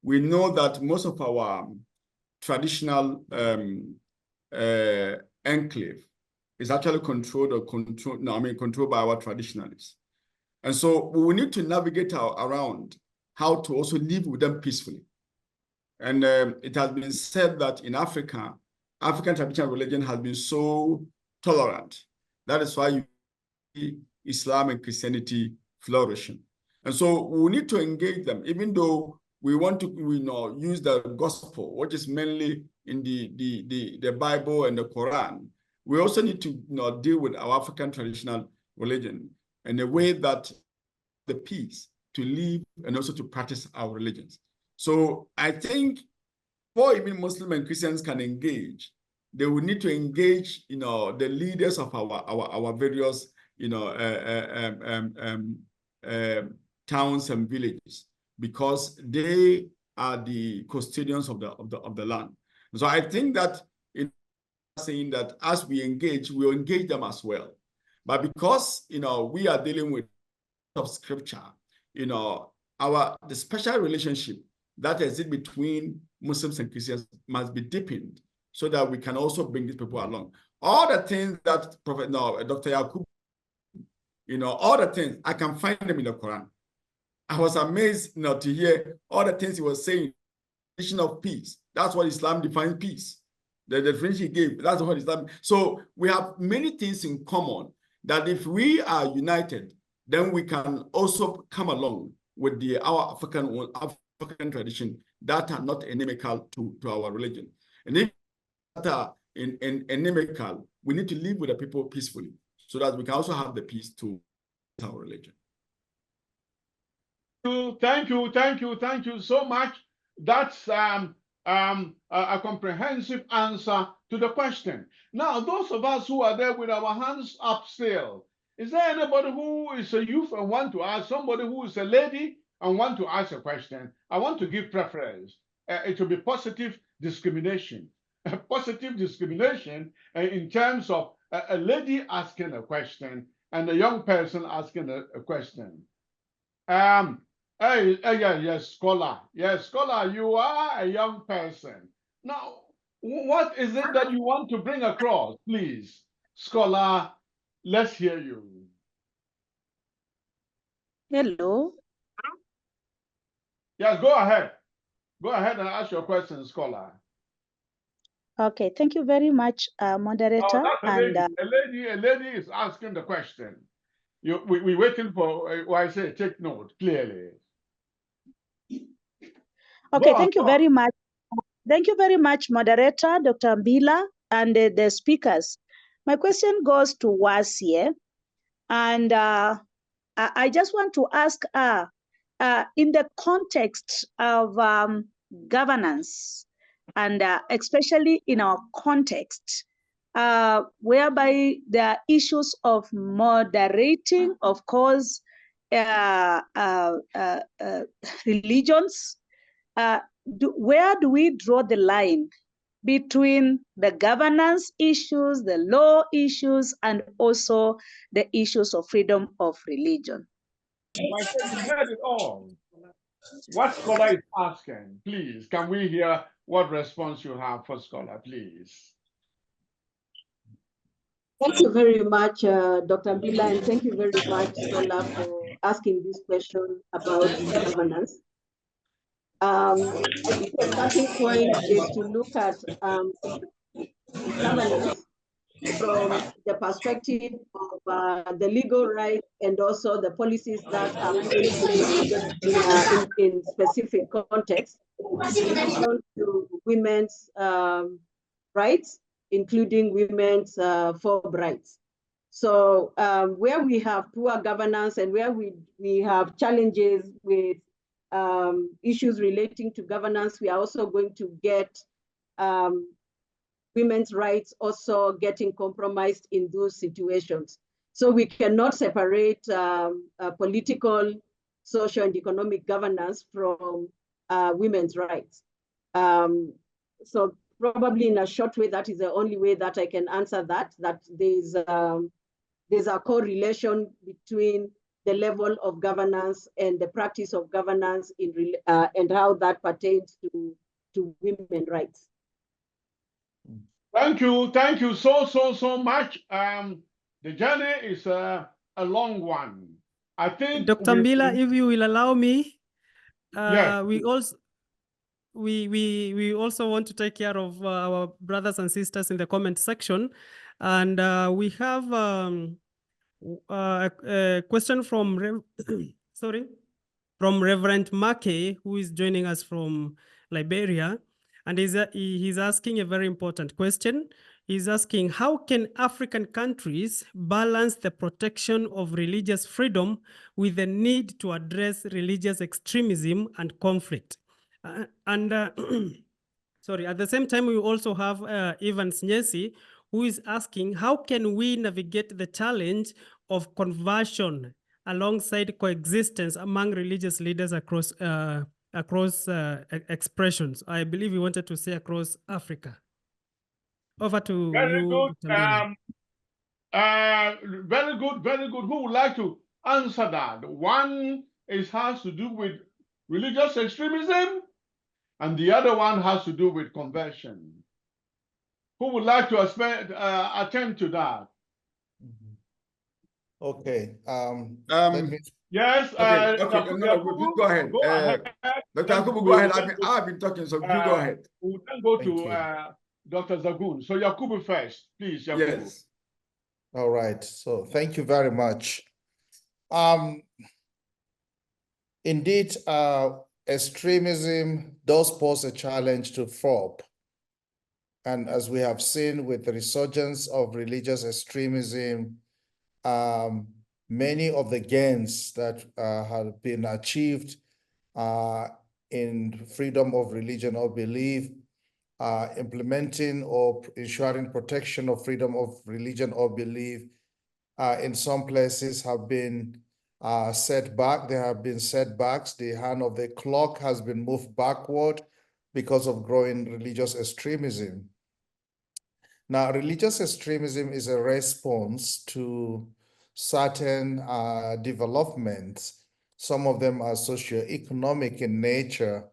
we know that most of our traditional enclave is actually controlled by our traditionalists. And so we need to navigate around how to also live with them peacefully. And it has been said that in Africa, African traditional religion has been so tolerant. That is why you see Islam and Christianity flourishing. And so we need to engage them, even though we want to use the gospel, which is mainly in the Bible and the Quran. We also need to deal with our African traditional religion in a way that the peace to live and also to practice our religions. So I think before even Muslim and Christians can engage, they will need to engage, the leaders of our various, towns and villages, because they are the custodians of the land. So I think that saying that as we engage, we'll engage them as well. But because we are dealing with of scripture, the special relationship that exists between Muslims and Christians must be deepened so that we can also bring these people along. All the things that Dr. Yakub, all the things, I can find them in the Quran. I was amazed to hear all the things he was saying. Definition of peace. That's what Islam defines peace. The definition he gave, that's what Islam. So we have many things in common that if we are united, then we can also come along with our African tradition that are not inimical to our religion. And if that are inimical, we need to live with the people peacefully so that we can also have the peace to our religion.
Thank you so much. That's a comprehensive answer to the question. Now, those of us who are there with our hands up still, is there anybody who is a youth and want to ask, somebody who is a lady and want to ask a question? I want to give preference. It will be positive discrimination. Positive discrimination in terms of a lady asking a question and a young person asking a question. Yes, scholar. Yes, scholar, you are a young person. Now, what is it that you want to bring across, please? Scholar, let's hear you.
Hello.
Yes, go ahead. Go ahead and ask your question, scholar.
Okay, thank you very much, moderator.
A lady is asking the question. We're waiting for, I say, take note clearly.
Okay, thank you very much. Thank you very much, moderator, Dr. Mbila, and the speakers. My question goes to Wasie, and I just want to ask in the context of governance, and especially in our context, whereby there are issues of moderating, of course, religions. Where do we draw the line between the governance issues, the law issues, and also the issues of freedom of religion?
My friend, you heard it all. What scholar is asking? Please, can we hear what response you have for scholar, please?
Thank you very much, Dr. Mbila, and thank you very much, scholar, for asking this question about governance. I think the starting point is to look at governance from the perspective of the legal right and also the policies that are put in place in specific contexts in relation to women's rights, including women's FoRB rights. So where we have poor governance and where we have challenges with issues relating to governance, we are also going to get women's rights also getting compromised in those situations. So we cannot separate political, social, and economic governance from women's rights. So probably in a short way, that is the only way that I can answer that, that there's a correlation between the level of governance and the practice of governance and how that pertains to women rights.
Thank you so much. The journey is a long one. I think
Dr. Mbila, if you will allow me,
yes.
we also want to take care of our brothers and sisters in the comment section, and we have a question from from Reverend Mackey, who is joining us from Liberia, and he's asking a very important question. He's asking, how can African countries balance the protection of religious freedom with the need to address religious extremism and conflict? Sorry, at the same time, we also have Evans Nyesi, who is asking, how can we navigate the challenge of conversion alongside coexistence among religious leaders across expressions? I believe you wanted to say across Africa. Over to
very
you,
good.
Dr. Mbila.
Very good, very good. Who would like to answer that? One has to do with religious extremism, and the other one has to do with conversion. Who would like to attend to that?
Okay.
Yes.
Okay. No, go ahead.
Go ahead.
Dr. Yakubu, go ahead. I've been talking, so you go ahead.
We'll then go to Dr. Zagun. So Yakubu first, please. Yakubu.
Yes. All right. So thank you very much. Indeed, extremism does pose a challenge to FoRB. And as we have seen with the resurgence of religious extremism, many of the gains that have been achieved in freedom of religion or belief, implementing or ensuring protection of freedom of religion or belief, in some places have been set back. There have been setbacks. The hand of the clock has been moved backward because of growing religious extremism. Now, religious extremism is a response to certain developments. Some of them are socioeconomic in nature.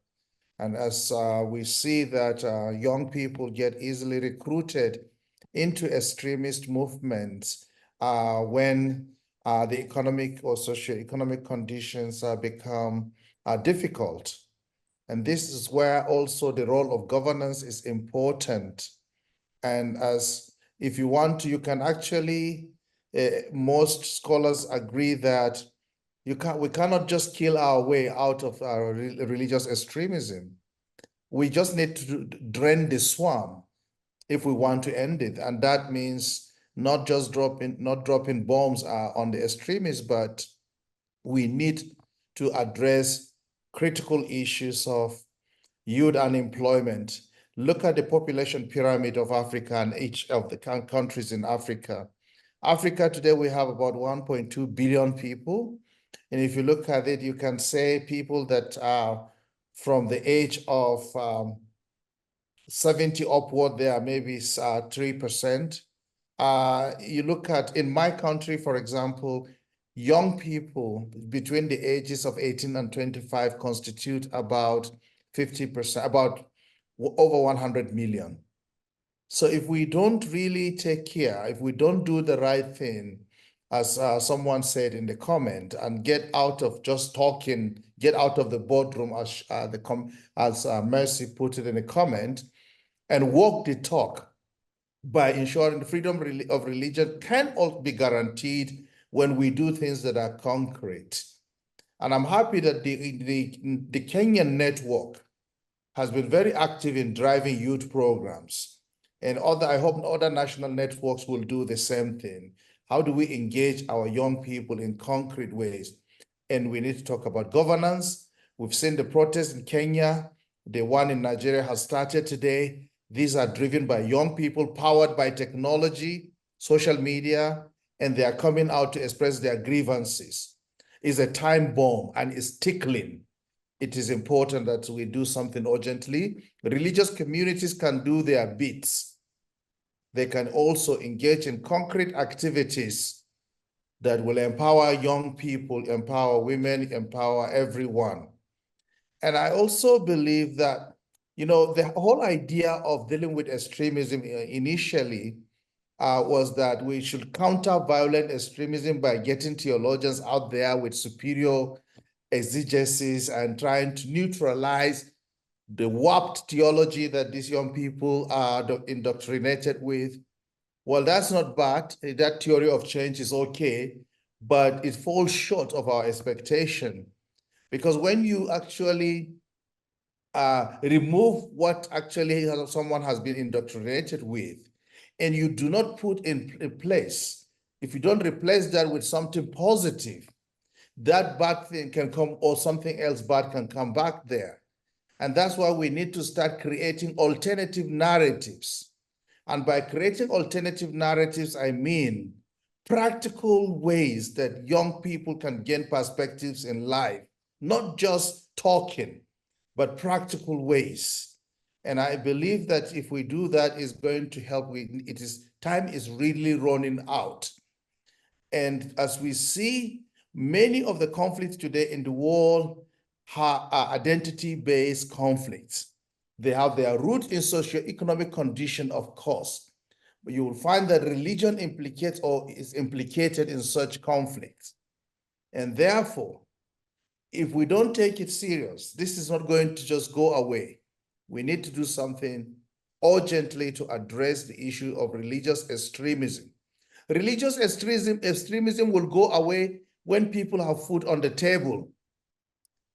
And as we see that young people get easily recruited into extremist movements when the economic or socioeconomic conditions become difficult. And this is where also the role of governance is important. And if you want to, you can actually, most scholars agree that we cannot just kill our way out of our religious extremism. We just need to drain the swamp if we want to end it. And that means not just dropping bombs on the extremists, but we need to address critical issues of youth unemployment. Look at the population pyramid of Africa and each of the countries in Africa. Africa today, we have about 1.2 billion people. And if you look at it, you can say people that are from the age of 70 upward, they are maybe 3%. You look at, in my country, for example, young people between the ages of 18 and 25 constitute about 50%, about over 100 million. So if we don't really take care, if we don't do the right thing, as someone said in the comment, and get out of just talking, get out of the boardroom, as Mercy put it in a comment, and walk the talk by ensuring the freedom of religion can also be guaranteed when we do things that are concrete. And I'm happy that the Kenyan network has been very active in driving youth programs. And I hope other national networks will do the same thing. How do we engage our young people in concrete ways? And we need to talk about governance. We've seen the protests in Kenya. The one in Nigeria has started today. These are driven by young people, powered by technology, social media, and they are coming out to express their grievances. It's a time bomb and it's tickling. it is important that we do something urgently. Religious communities can do their bits. They can also engage in concrete activities that will empower young people, empower women, empower everyone. And I also believe that, you know, the whole idea of dealing with extremism initially was that we should counter violent extremism by getting theologians out there with superior exegesis and trying to neutralize the warped theology that these young people are indoctrinated with. Well, that's not bad. That theory of change is okay, but it falls short of our expectation. Because when you actually remove what actually someone has been indoctrinated with, and you do not put in place, if you don't replace that with something positive, that bad thing can come, or something else bad can come back there. And that's why we need to start creating alternative narratives. And by creating alternative narratives, I mean practical ways that young people can gain perspectives in life, not just talking, but practical ways. And I believe that if we do that, it's going to help. Time is really running out. And as we see, many of the conflicts today in the world are identity-based conflicts. They have their root in socioeconomic condition, of course, but you will find that religion implicates or is implicated in such conflicts. And therefore, if we don't take it serious, this is not going to just go away. We need to do something urgently to address the issue of religious extremism. Religious extremism will go away when people have food on the table.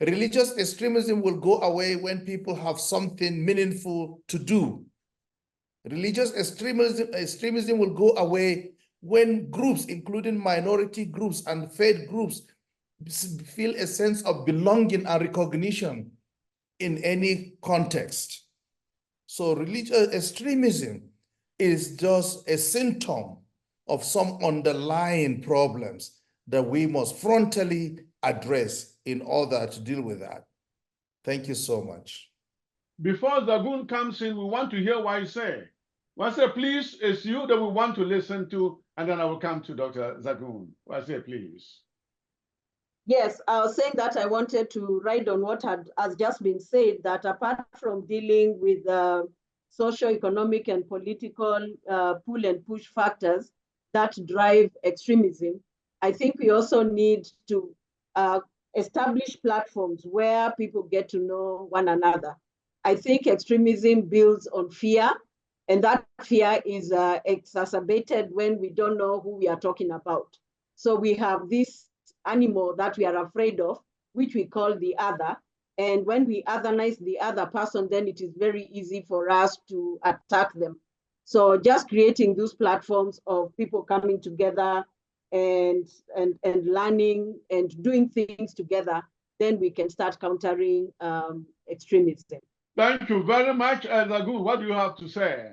Religious extremism will go away when people have something meaningful to do. Religious extremism will go away when groups, including minority groups and faith groups, feel a sense of belonging and recognition in any context. So religious extremism is just a symptom of some underlying problems that we must frontally address in order to deal with that. Thank you so much.
Before Zagun comes in, we want to hear what he said. Wase, please, it's you that we want to listen to, and then I will come to Dr. Zagun. Wase, please.
Yes, I was saying that I wanted to write on what has just been said, that apart from dealing with socio-economic and political pull and push factors that drive extremism, I think we also need to establish platforms where people get to know one another. I think extremism builds on fear, and that fear is exacerbated when we don't know who we are talking about. So we have this animal that we are afraid of, which we call the other. And when we otherize the other person, then it is very easy for us to attack them. So just creating those platforms of people coming together and learning and doing things together, then we can start countering extremism.
Thank you very much, Zagun. What do you have to say?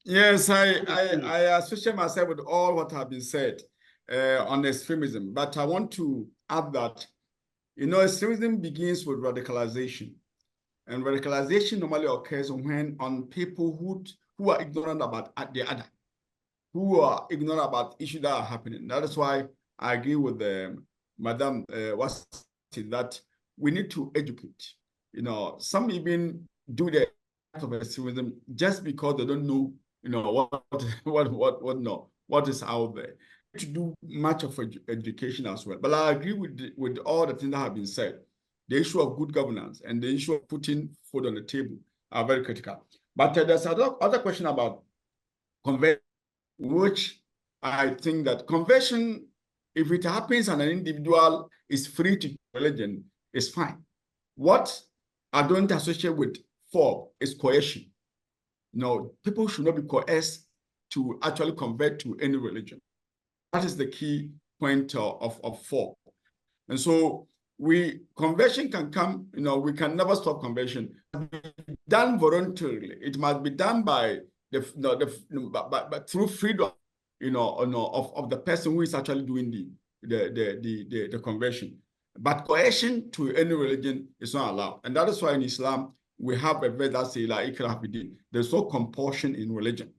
Yes, I associate myself with all what has been said on extremism, but I want to add that, you know, extremism begins with radicalization, and radicalization normally occurs when on people who are ignorant about the other, who are ignorant about issues that are happening. That is why I agree with Madam Wasi that we need to educate. You know, some even do the act of extremism just because they don't know, you know, what is out there. To do much of education as well. But I agree with all the things that have been said. The issue of good governance and the issue of putting food on the table are very critical. But there's other question about conversion, which I think that conversion, if it happens and an individual is free to religion, is fine. What I don't associate with FoRB is coercion. No, people should not be coerced to actually convert to any religion. That is the key point of FoRB. And so conversion can come, you know, we can never stop conversion. Done voluntarily. It must be done by through freedom, you know, of the person who is actually doing the conversion. But coercion to any religion is not allowed. And that is why in Islam, we have a verse that says, like, there's no compulsion in religion.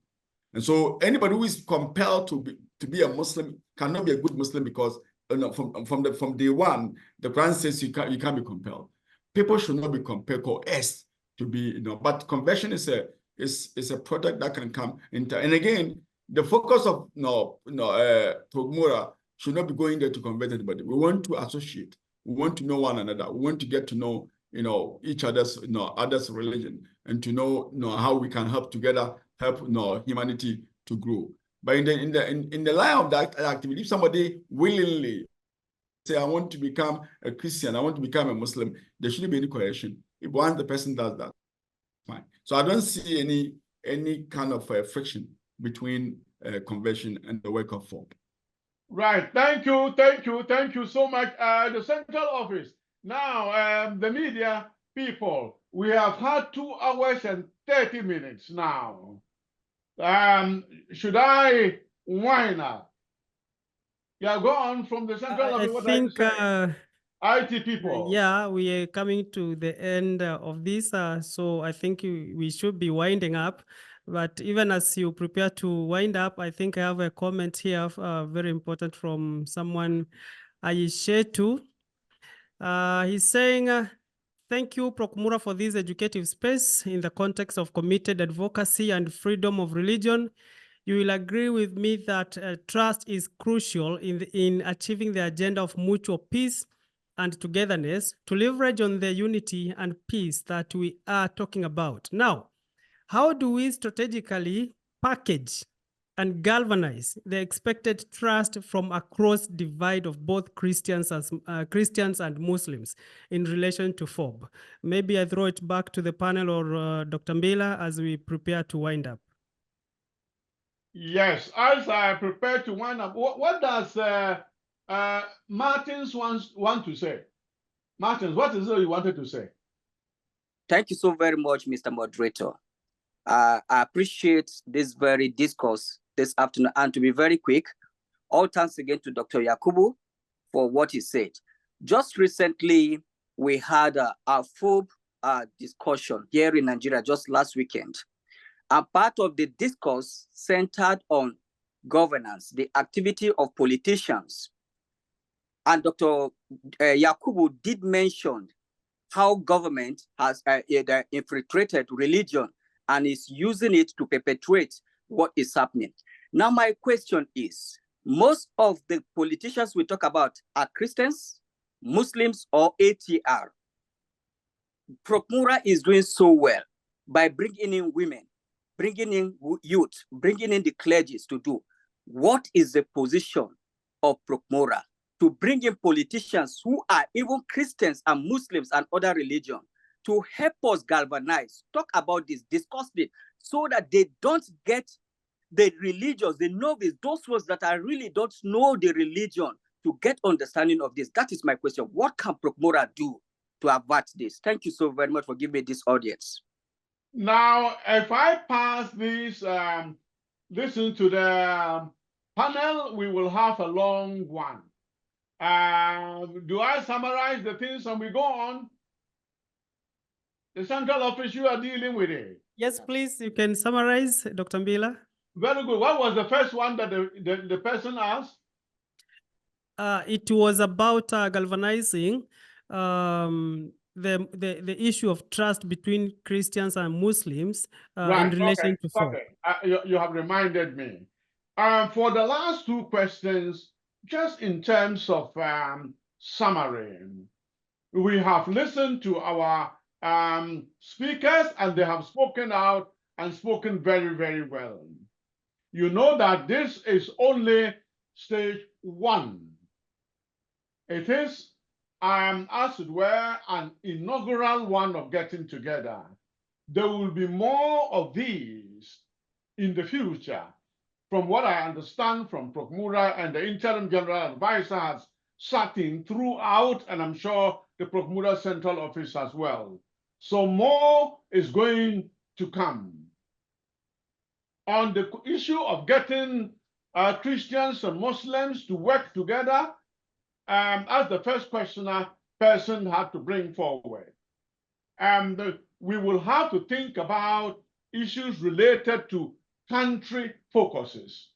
And so anybody who is compelled to be a Muslim cannot be a good Muslim because from day one, the Quran says you can't be compelled. People should not be compelled, coerced to be, but conversion is a product that can come into. And again, the focus of PROCMURA should not be going there to convert anybody. We want to associate. We want to know one another. We want to get to know, each other's, others' religion, and to know, how we can help together, help, humanity to grow. But in the line of that activity, if somebody willingly say, I want to become a Christian, I want to become a Muslim, there shouldn't be any coercion. If once the person does that, fine. So I don't see any kind of friction between conversion and the work of FoRB.
Right. Thank you so much. The central office. Now, the media people, we have had 2 hours and 30 minutes now. Should I wind up? Yeah, go on from the central office. What
think
IT people.
Yeah, we are coming to the end of this, so I think we should be winding up. But even as you prepare to wind up, I think I have a comment here, very important, from someone, Aishetu. He's saying, thank you, PROCMURA, for this educative space in the context of committed advocacy and freedom of religion. You will agree with me that trust is crucial in achieving the agenda of mutual peace and togetherness, to leverage on the unity and peace that we are talking about. Now, how do we strategically package and galvanize the expected trust from across divide of both Christians and Muslims in relation to FoRB? Maybe I throw it back to the panel or Dr. Mbila as we prepare to wind up.
Yes, as I prepare to wind up, what does Martins want to say? Martins, what is it you wanted to say?
Thank you so very much, Mr. Moderator. I appreciate this very discourse this afternoon, and to be very quick, all thanks again to Dr. Yakubu for what he said. Just recently, we had a FoRB discussion here in Nigeria just last weekend. And part of the discourse centered on governance, the activity of politicians. And Dr. Yakubu did mention how government has infiltrated religion and is using it to perpetuate what is happening. Now, my question is, most of the politicians we talk about are Christians, Muslims, or ATR. PROCMURA is doing so well by bringing in women, bringing in youth, bringing in the clergies to do. What is the position of PROCMURA to bring in politicians who are even Christians and Muslims and other religions to help us galvanize, talk about this, discuss it, so that they don't get the religious, the novice, those ones that are really don't know the religion, to get understanding of this? That is my question. What can PROCMURA do to avert this? Thank you so very much for giving me this audience.
Now, if I pass this, listen to the panel, we will have a long one. Do I summarize the things and we go on? The central office, you are dealing with it.
Yes, please, you can summarize, Dr. Mbila.
Very good. What was the first one that the person asked?
It was about galvanizing the issue of trust between Christians and Muslims in relation to FoRB.
Okay, you have reminded me. For the last 2 questions, just in terms of summary, we have listened to our speakers, and they have spoken out and spoken very, very well. You know that this is only stage 1. It is, as it were, an inaugural one of getting together. There will be more of these in the future. From what I understand from PROCMURA, and the Interim General Advisor has sat in throughout, and I'm sure the PROCMURA Central Office as well. So more is going to come. On the issue of getting Christians and Muslims to work together, as the first person had to bring forward. And we will have to think about issues related to country focuses.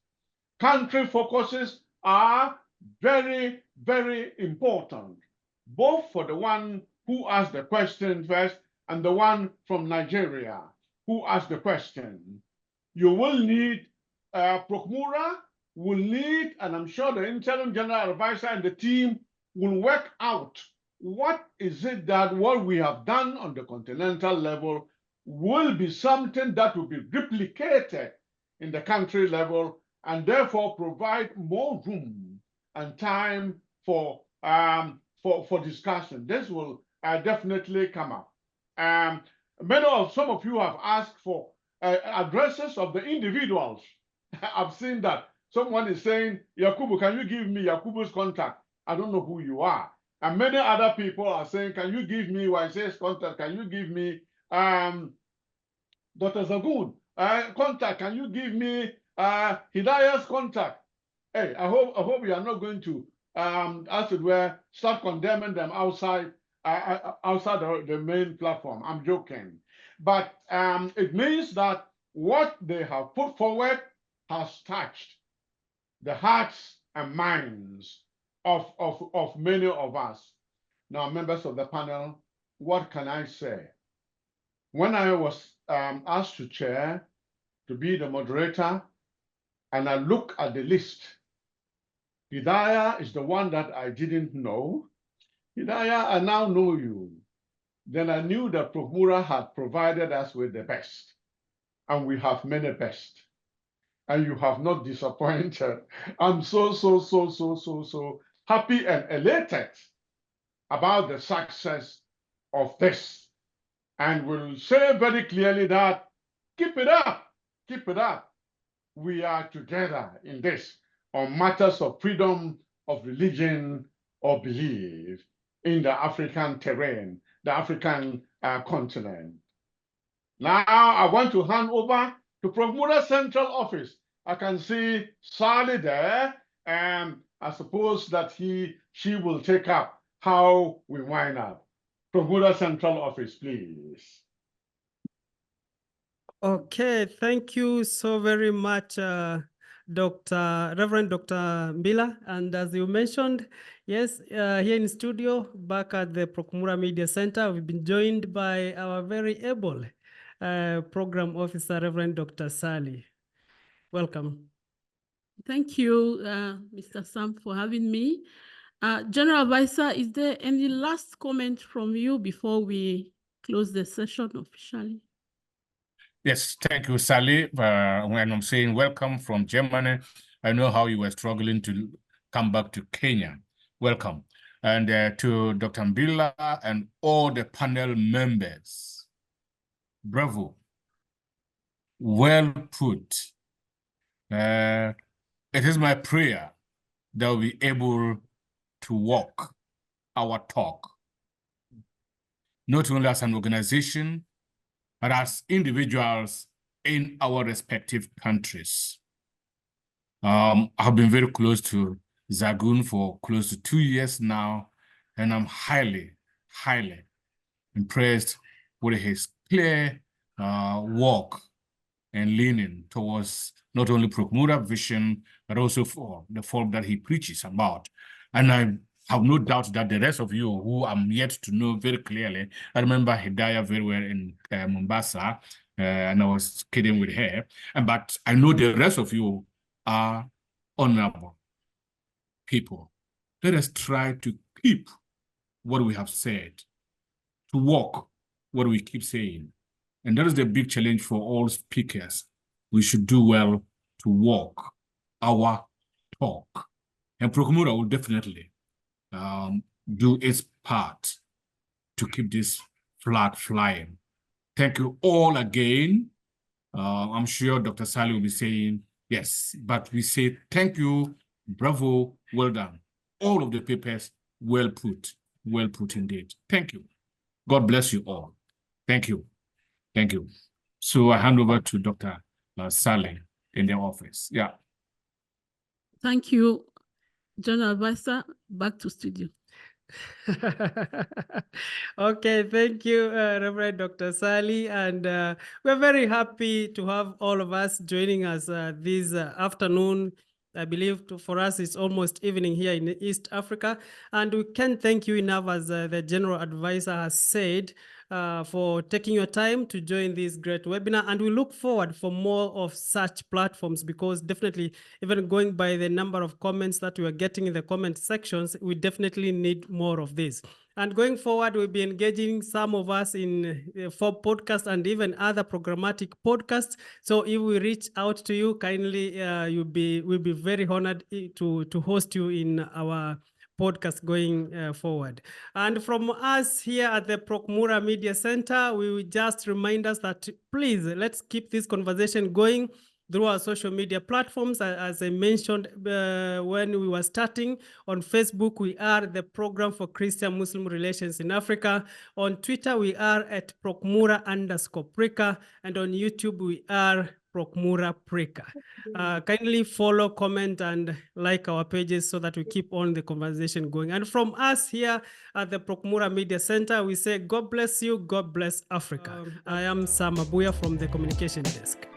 Country focuses are very, very important, both for the one who asked the question first and the one from Nigeria who asked the question. You will need, PROCMURA will need, and I'm sure the interim general advisor and the team will work out what is it that what we have done on the continental level will be something that will be replicated in the country level, and therefore provide more room and time for discussion. This will definitely come up. Some of you have asked for addresses of the individuals. I've seen that someone is saying, Yakubu, can you give me Yakubu's contact? I don't know who you are. And many other people are saying, can you give me Waise's contact? Can you give me Dr. Zagun contact? Can you give me Hidaya's contact? Hey, I hope you are not going to, as it were, start condemning them outside the main platform. I'm joking. But it means that what they have put forward has touched the hearts and minds of many of us. Now, members of the panel, what can I say? When I was asked to chair, to be the moderator, and I look at the list, Hidaya is the one that I didn't know. Hidaya, I now know you. Then I knew that PROCMURA had provided us with the best, and we have many best, and you have not disappointed. I'm so happy and elated about the success of this, and will say very clearly that keep it up, keep it up. We are together in this on matters of freedom of religion or belief in the African terrain, the African continent. Now, I want to hand over to PROCMURA Central Office. I can see Sally there, and I suppose that she will take up how we wind up. PROCMURA Central Office, please.
Okay, thank you so very much, Reverend Dr. Mbila. And as you mentioned, yes, here in studio, back at the PROCMURA Media Center, we've been joined by our very able program officer, Reverend Dr. Sally. Welcome.
Thank you, Mr. Sam, for having me. General Advisor, is there any last comment from you before we close the session officially?
Yes, thank you, Sally. When I'm saying welcome from Germany, I know how you were struggling to come back to Kenya. Welcome. And to Dr. Mbila and all the panel members, bravo. Well put. It is my prayer that we'll be able to walk our talk, not only as an organization, but as individuals in our respective countries. I've been very close to Zagun for close to 2 years now, and I'm highly impressed with his clear work and leaning towards not only PROCMURA vision, but also for the FoRB that he preaches about. And I have no doubt that the rest of you who I'm yet to know very clearly, I remember Hidaya very well in Mombasa, and I was kidding with her, but I know the rest of you are honorable people. Let us try to keep what we have said, to walk what we keep saying. And that is the big challenge for all speakers. We should do well to walk our talk. And PROCMURA will definitely do its part to keep this flag flying. Thank you all again. I'm sure Dr. Sally will be saying yes, but we say thank you, bravo, well done. All of the papers, well put indeed. Thank you. God bless you all. Thank you. Thank you. So I hand over to Dr. Sally in the office. Yeah.
Thank you, General Advisor. back to studio.
Okay, thank you, Reverend Dr. Sally. And we're very happy to have all of us joining us this afternoon. I believe for us, it's almost evening here in East Africa. And we can't thank you enough, as the General Advisor has said, for taking your time to join this great webinar. And we look forward for more of such platforms, because definitely, even going by the number of comments that we are getting in the comment sections, we definitely need more of this. And going forward, we'll be engaging some of us in FoRB podcast and even other programmatic podcasts. So if we reach out to you, kindly, we'll be very honored to host you in our podcast going forward. And from us here at the PROCMURA Media Center, we will just remind us that please, let's keep this conversation going through our social media platforms. As I mentioned when we were starting, on Facebook, we are the Program for Christian-Muslim Relations in Africa. On Twitter, we are at PROCMURA_PRICA, and on YouTube, we are PROCMURA PRICA. Kindly follow, comment, and like our pages so that we keep on the conversation going. And from us here at the PROCMURA Media Center, we say, God bless you, God bless Africa. I am Sam Abuya from the Communication Desk.